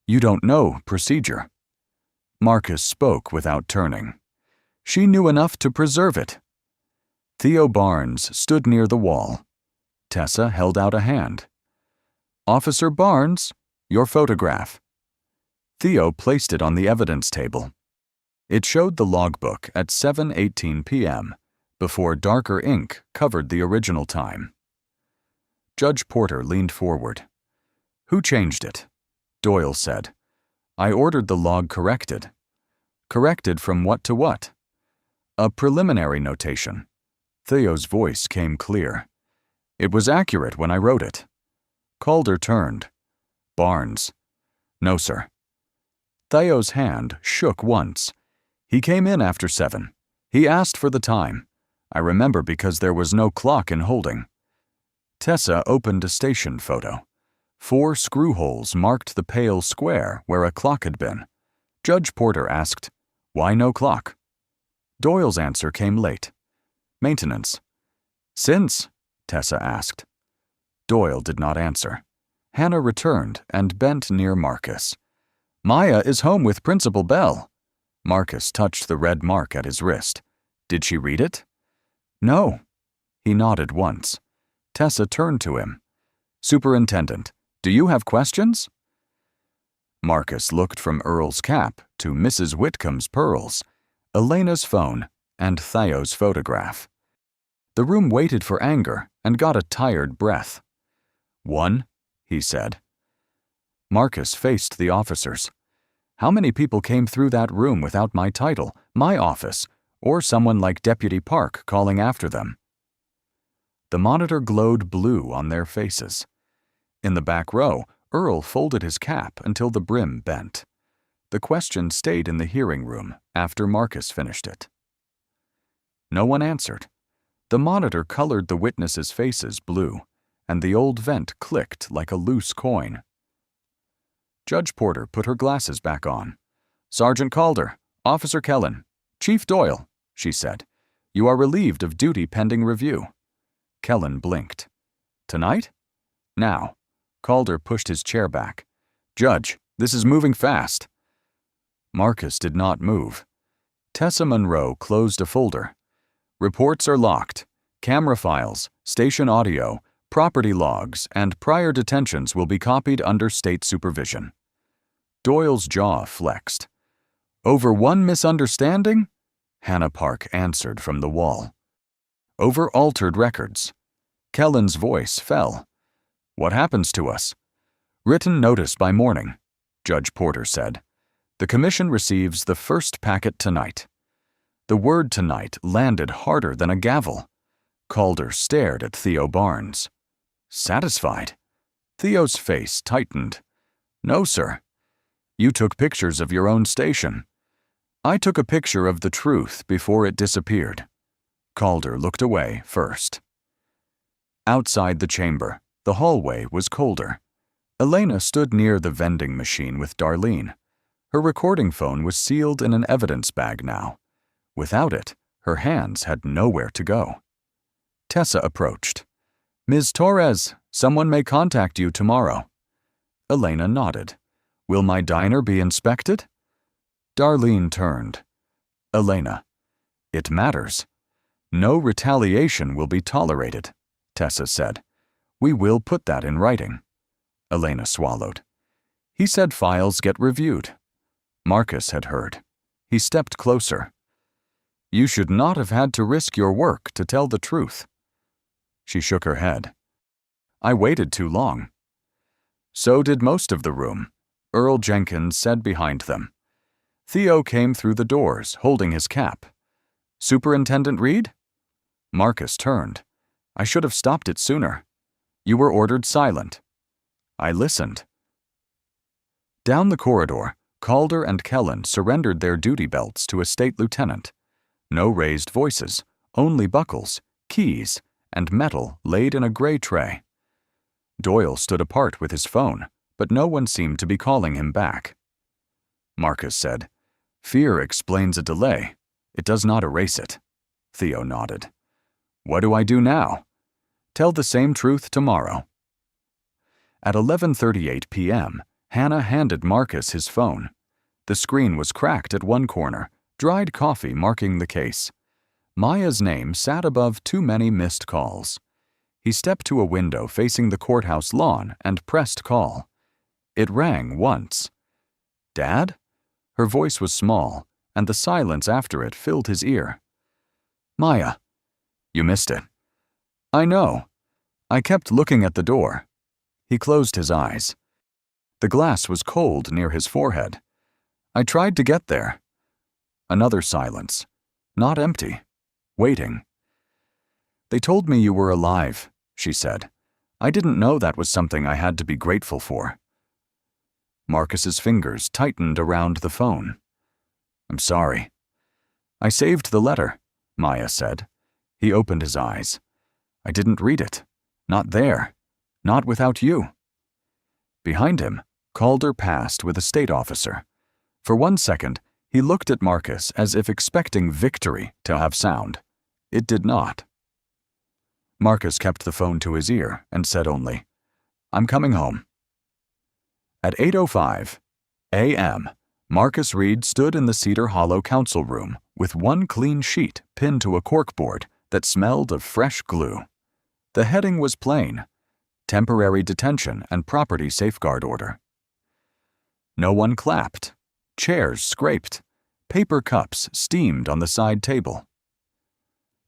"You don't know procedure." Marcus spoke without turning. She knew enough to preserve it. Theo Barnes stood near the wall. Tessa held out a hand. "Officer Barnes, your photograph." Theo placed it on the evidence table. It showed the logbook at 7:18 p.m., before darker ink covered the original time. Judge Porter leaned forward. "Who changed it?" Doyle said, "I ordered the log corrected." "Corrected from what to what?" "A preliminary notation." Theo's voice came clear. "It was accurate when I wrote it." Calder turned. "Barnes." "No, sir." Theo's hand shook once. "He came in after 7. He asked for the time. I remember because there was no clock in holding." Tessa opened a station photo. 4 screw holes marked the pale square where a clock had been. Judge Porter asked, "Why no clock?" Doyle's answer came late. "Maintenance." "Since?" Tessa asked. Doyle did not answer. Hannah returned and bent near Marcus. "Maya is home with Principal Bell." Marcus touched the red mark at his wrist. "Did she read it?" "No." He nodded once. Tessa turned to him. "Superintendent, do you have questions?" Marcus looked from Earl's cap to Mrs. Whitcomb's pearls, Elena's phone, and Theo's photograph. The room waited for anger and got a tired breath. "One," he said. Marcus faced the officers. "How many people came through that room without my title, my office, or someone like Deputy Park calling after them?" The monitor glowed blue on their faces. In the back row, Earl folded his cap until the brim bent. The question stayed in the hearing room after Marcus finished it. No one answered. The monitor colored the witnesses' faces blue, and the old vent clicked like a loose coin. Judge Porter put her glasses back on. "Sergeant Calder, Officer Kellen, Chief Doyle," she said. "You are relieved of duty pending review." Kellen blinked. "Tonight?" "Now." Calder pushed his chair back. "Judge, this is moving fast." Marcus did not move. Tessa Monroe closed a folder. "Reports are locked. Camera files, station audio, property logs, and prior detentions will be copied under state supervision." Doyle's jaw flexed. "Over one misunderstanding?" Hannah Park answered from the wall. "Over altered records." Kellen's voice fell. "What happens to us?" "Written notice by morning," Judge Porter said. "The commission receives the first packet tonight." The word tonight landed harder than a gavel. Calder stared at Theo Barnes. "Satisfied?" Theo's face tightened. "No, sir. You took pictures of your own station." "I took a picture of the truth before it disappeared." Calder looked away first. Outside the chamber, the hallway was colder. Elena stood near the vending machine with Darlene. Her recording phone was sealed in an evidence bag now. Without it, her hands had nowhere to go. Tessa approached. "Ms. Torres, someone may contact you tomorrow." Elena nodded. "Will my diner be inspected?" Darlene turned. "Elena, it matters. No retaliation will be tolerated," Tessa said. "We will put that in writing." Elena swallowed. "He said files get reviewed." Marcus had heard. He stepped closer. "You should not have had to risk your work to tell the truth." She shook her head. "I waited too long." So did most of the room, Earl Jenkins said behind them. Theo came through the doors, holding his cap. "Superintendent Reed?" Marcus turned. "I should have stopped it sooner." You were ordered silent. I listened. Down the corridor, Calder and Kellen surrendered their duty belts to a state lieutenant. No raised voices, only buckles, keys, and metal laid in a gray tray. Doyle stood apart with his phone, but no one seemed to be calling him back. Marcus said, "Fear explains a delay. It does not erase it." Theo nodded. "What do I do now?" "Tell the same truth tomorrow." At 11:38 p.m., Hannah handed Marcus his phone. The screen was cracked at one corner, dried coffee marking the case. Maya's name sat above too many missed calls. He stepped to a window facing the courthouse lawn and pressed call. It rang once. "Dad?" Her voice was small, and the silence after it filled his ear. "Maya." "You missed it." "I know. I kept looking at the door." He closed his eyes. The glass was cold near his forehead. "I tried to get there." Another silence. Not empty. Waiting. "They told me you were alive," she said. "I didn't know that was something I had to be grateful for." Marcus's fingers tightened around the phone. "I'm sorry." "I saved the letter," Maya said. He opened his eyes. "I didn't read it. Not there. Not without you." Behind him, Calder passed with a state officer. For 1 second, he looked at Marcus as if expecting victory to have sound. It did not. Marcus kept the phone to his ear and said only, "I'm coming home." At 8:05 a.m., Marcus Reed stood in the Cedar Hollow council room with one clean sheet pinned to a corkboard that smelled of fresh glue. The heading was plain: Temporary Detention and Property Safeguard Order. No one clapped. Chairs scraped. Paper cups steamed on the side table.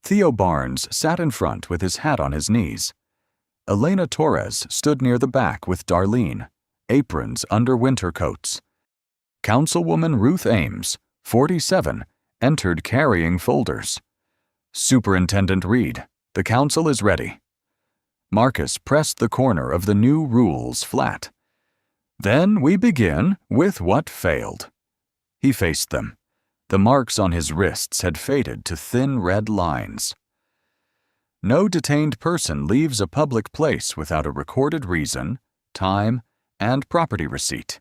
Theo Barnes sat in front with his hat on his knees. Elena Torres stood near the back with Darlene, aprons under winter coats. Councilwoman Ruth Ames, 47, entered carrying folders. "Superintendent Reed, the council is ready." Marcus pressed the corner of the new rules flat. "Then we begin with what failed." He faced them. The marks on his wrists had faded to thin red lines. No detained person leaves a public place without a recorded reason, time, and property receipt.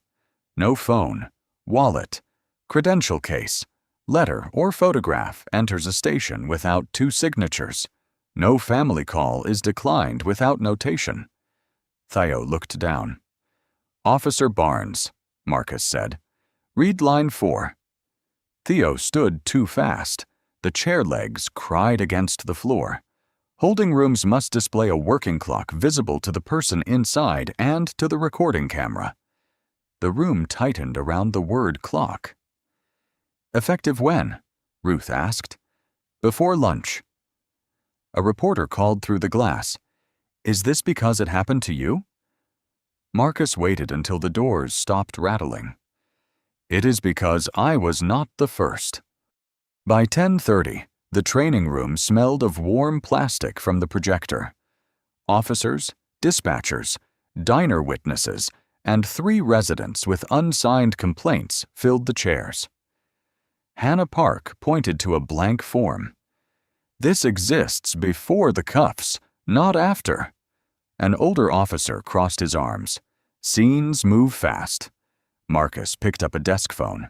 No phone, wallet, credential case, letter, or photograph enters a station without 2 signatures. No family call is declined without notation. Theo looked down. "Officer Barnes," Marcus said. "Read line 4. Theo stood too fast. The chair legs cried against the floor. Holding rooms must display a working clock visible to the person inside and to the recording camera. The room tightened around the word clock. "Effective when?" Ruth asked. "Before lunch." A reporter called through the glass. "Is this because it happened to you?" Marcus waited until the doors stopped rattling. "It is because I was not the first." By 10:30, the training room smelled of warm plastic from the projector. Officers, dispatchers, diner witnesses, and 3 residents with unsigned complaints filled the chairs. Hannah Park pointed to a blank form. "This exists before the cuffs, not after." An older officer crossed his arms. "Scenes move fast." Marcus picked up a desk phone.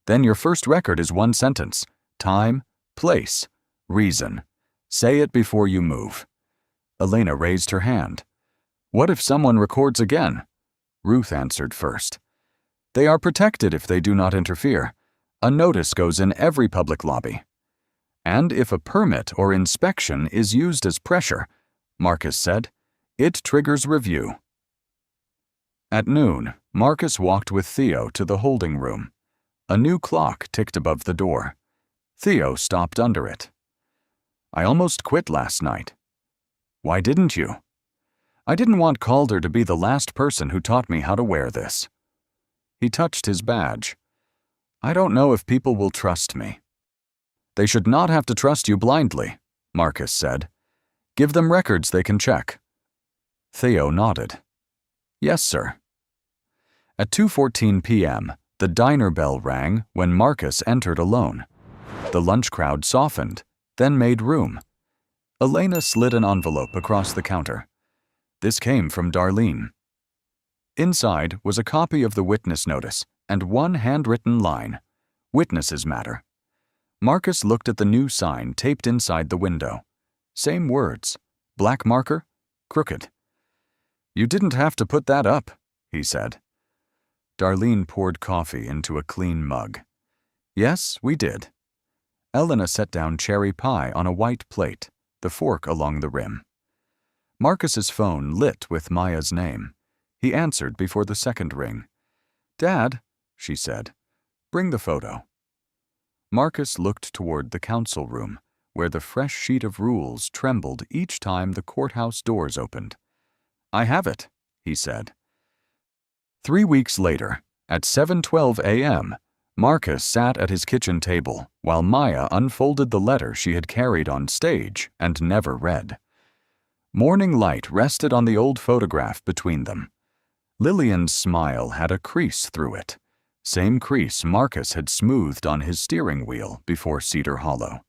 "Then your first record is 1 sentence. Time, place, reason. Say it before you move." Elena raised her hand. "What if someone records again?" Ruth answered first. "They are protected if they do not interfere. A notice goes in every public lobby." "And if a permit or inspection is used as pressure," Marcus said, "it triggers review." At noon, Marcus walked with Theo to the holding room. A new clock ticked above the door. Theo stopped under it. "I almost quit last night." "Why didn't you?" "I didn't want Calder to be the last person who taught me how to wear this." He touched his badge. "I don't know if people will trust me." "They should not have to trust you blindly," Marcus said. "Give them records they can check." Theo nodded. Yes, sir. At 2:14 p.m., the diner bell rang when Marcus entered alone. The lunch crowd softened, then made room. Elena slid an envelope across the counter. This came from Darlene. Inside was a copy of the witness notice and one handwritten line, "Witnesses matter." Marcus looked at the new sign taped inside the window. Same words, black marker, crooked. "You didn't have to put that up," he said. Darlene poured coffee into a clean mug. "Yes, we did." Elena set down cherry pie on a white plate, the fork along the rim. Marcus's phone lit with Maya's name. He answered before the second ring. "Dad," she said, "bring the photo." Marcus looked toward the council room, where the fresh sheet of rules trembled each time the courthouse doors opened. "I have it," he said. 3 weeks later, at 7:12 a.m., Marcus sat at his kitchen table while Maya unfolded the letter she had carried on stage and never read. Morning light rested on the old photograph between them. Lillian's smile had a crease through it, same crease Marcus had smoothed on his steering wheel before Cedar Hollow.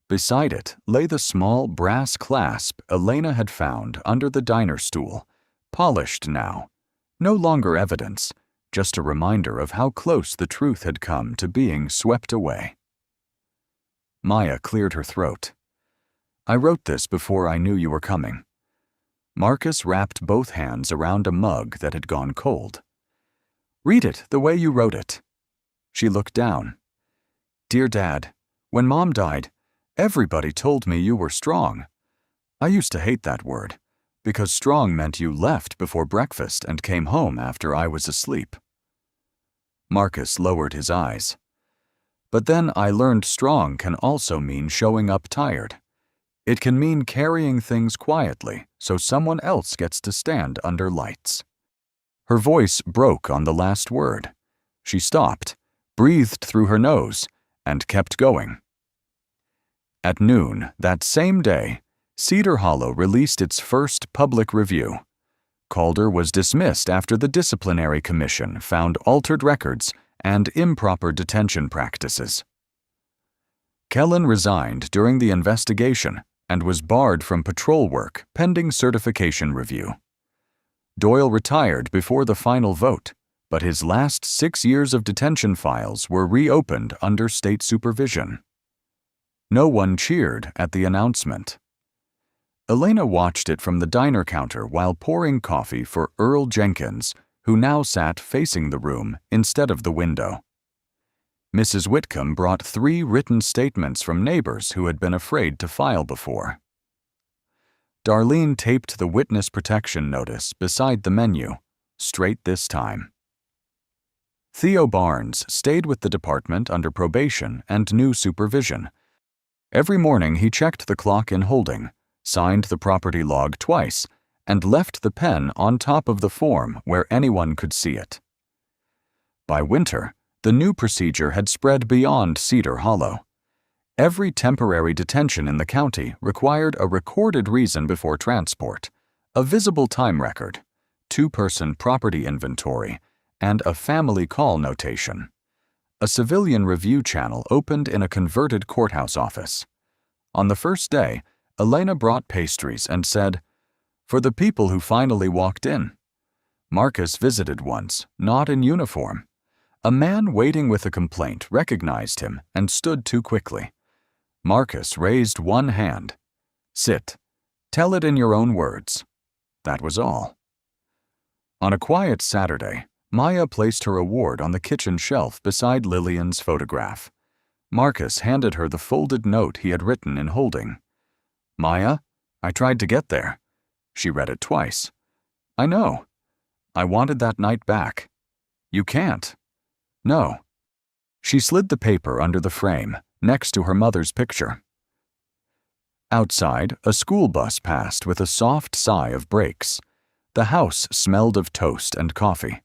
Beside it lay the small brass clasp Elena had found under the diner stool, polished now, no longer evidence, just a reminder of how close the truth had come to being swept away. Maya cleared her throat. "I wrote this before I knew you were coming." Marcus wrapped both hands around a mug that had gone cold. "Read it the way you wrote it." She looked down. "Dear Dad, when Mom died, everybody told me you were strong. I used to hate that word, because strong meant you left before breakfast and came home after I was asleep." Marcus lowered his eyes. "But then I learned strong can also mean showing up tired. It can mean carrying things quietly so someone else gets to stand under lights." Her voice broke on the last word. She stopped, breathed through her nose, and kept going. At noon that same day, Cedar Hollow released its first public review. Calder was dismissed after the disciplinary commission found altered records and improper detention practices. Kellen resigned during the investigation and was barred from patrol work pending certification review. Doyle retired before the final vote, but his last 6 years of detention files were reopened under state supervision. No one cheered at the announcement. Elena watched it from the diner counter while pouring coffee for Earl Jenkins, who now sat facing the room instead of the window. Mrs. Whitcomb brought 3 written statements from neighbors who had been afraid to file before. Darlene taped the witness protection notice beside the menu, straight this time. Theo Barnes stayed with the department under probation and new supervision. Every morning he checked the clock in holding, signed the property log twice, and left the pen on top of the form where anyone could see it. By winter, the new procedure had spread beyond Cedar Hollow. Every temporary detention in the county required a recorded reason before transport, a visible time record, 2-person property inventory, and a family call notation. A civilian review channel opened in a converted courthouse office. On the first day, Elena brought pastries and said, "For the people who finally walked in." Marcus visited once, not in uniform. A man waiting with a complaint recognized him and stood too quickly. Marcus raised one hand. "Sit. Tell it in your own words." That was all. On a quiet Saturday, Maya placed her award on the kitchen shelf beside Lillian's photograph. Marcus handed her the folded note he had written in holding. "Maya, I tried to get there." She read it twice. "I know. I wanted that night back." "You can't." "No." She slid the paper under the frame, next to her mother's picture. Outside, a school bus passed with a soft sigh of brakes. The house smelled of toast and coffee.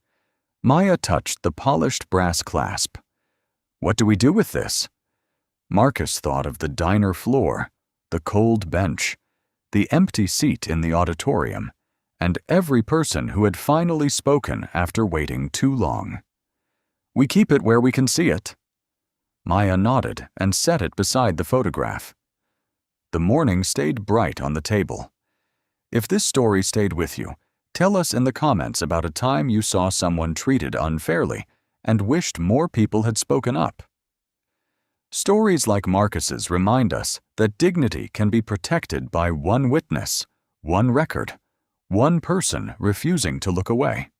Maya touched the polished brass clasp. "What do we do with this?" Marcus thought of the diner floor, the cold bench, the empty seat in the auditorium, and every person who had finally spoken after waiting too long. We keep it where we can see it. Maya nodded and set it beside the photograph. The morning stayed bright on the table. If this story stayed with you, tell us in the comments about a time you saw someone treated unfairly and wished more people had spoken up. Stories like Marcus's remind us that dignity can be protected by one witness, one record, one person refusing to look away.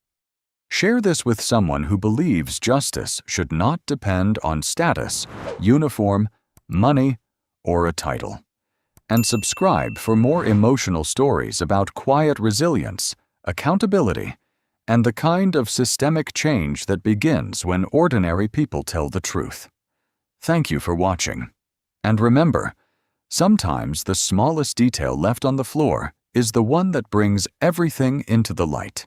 Share this with someone who believes justice should not depend on status, uniform, money, or a title. And subscribe for more emotional stories about quiet resilience, accountability, and the kind of systemic change that begins when ordinary people tell the truth. Thank you for watching. And remember, sometimes the smallest detail left on the floor is the one that brings everything into the light.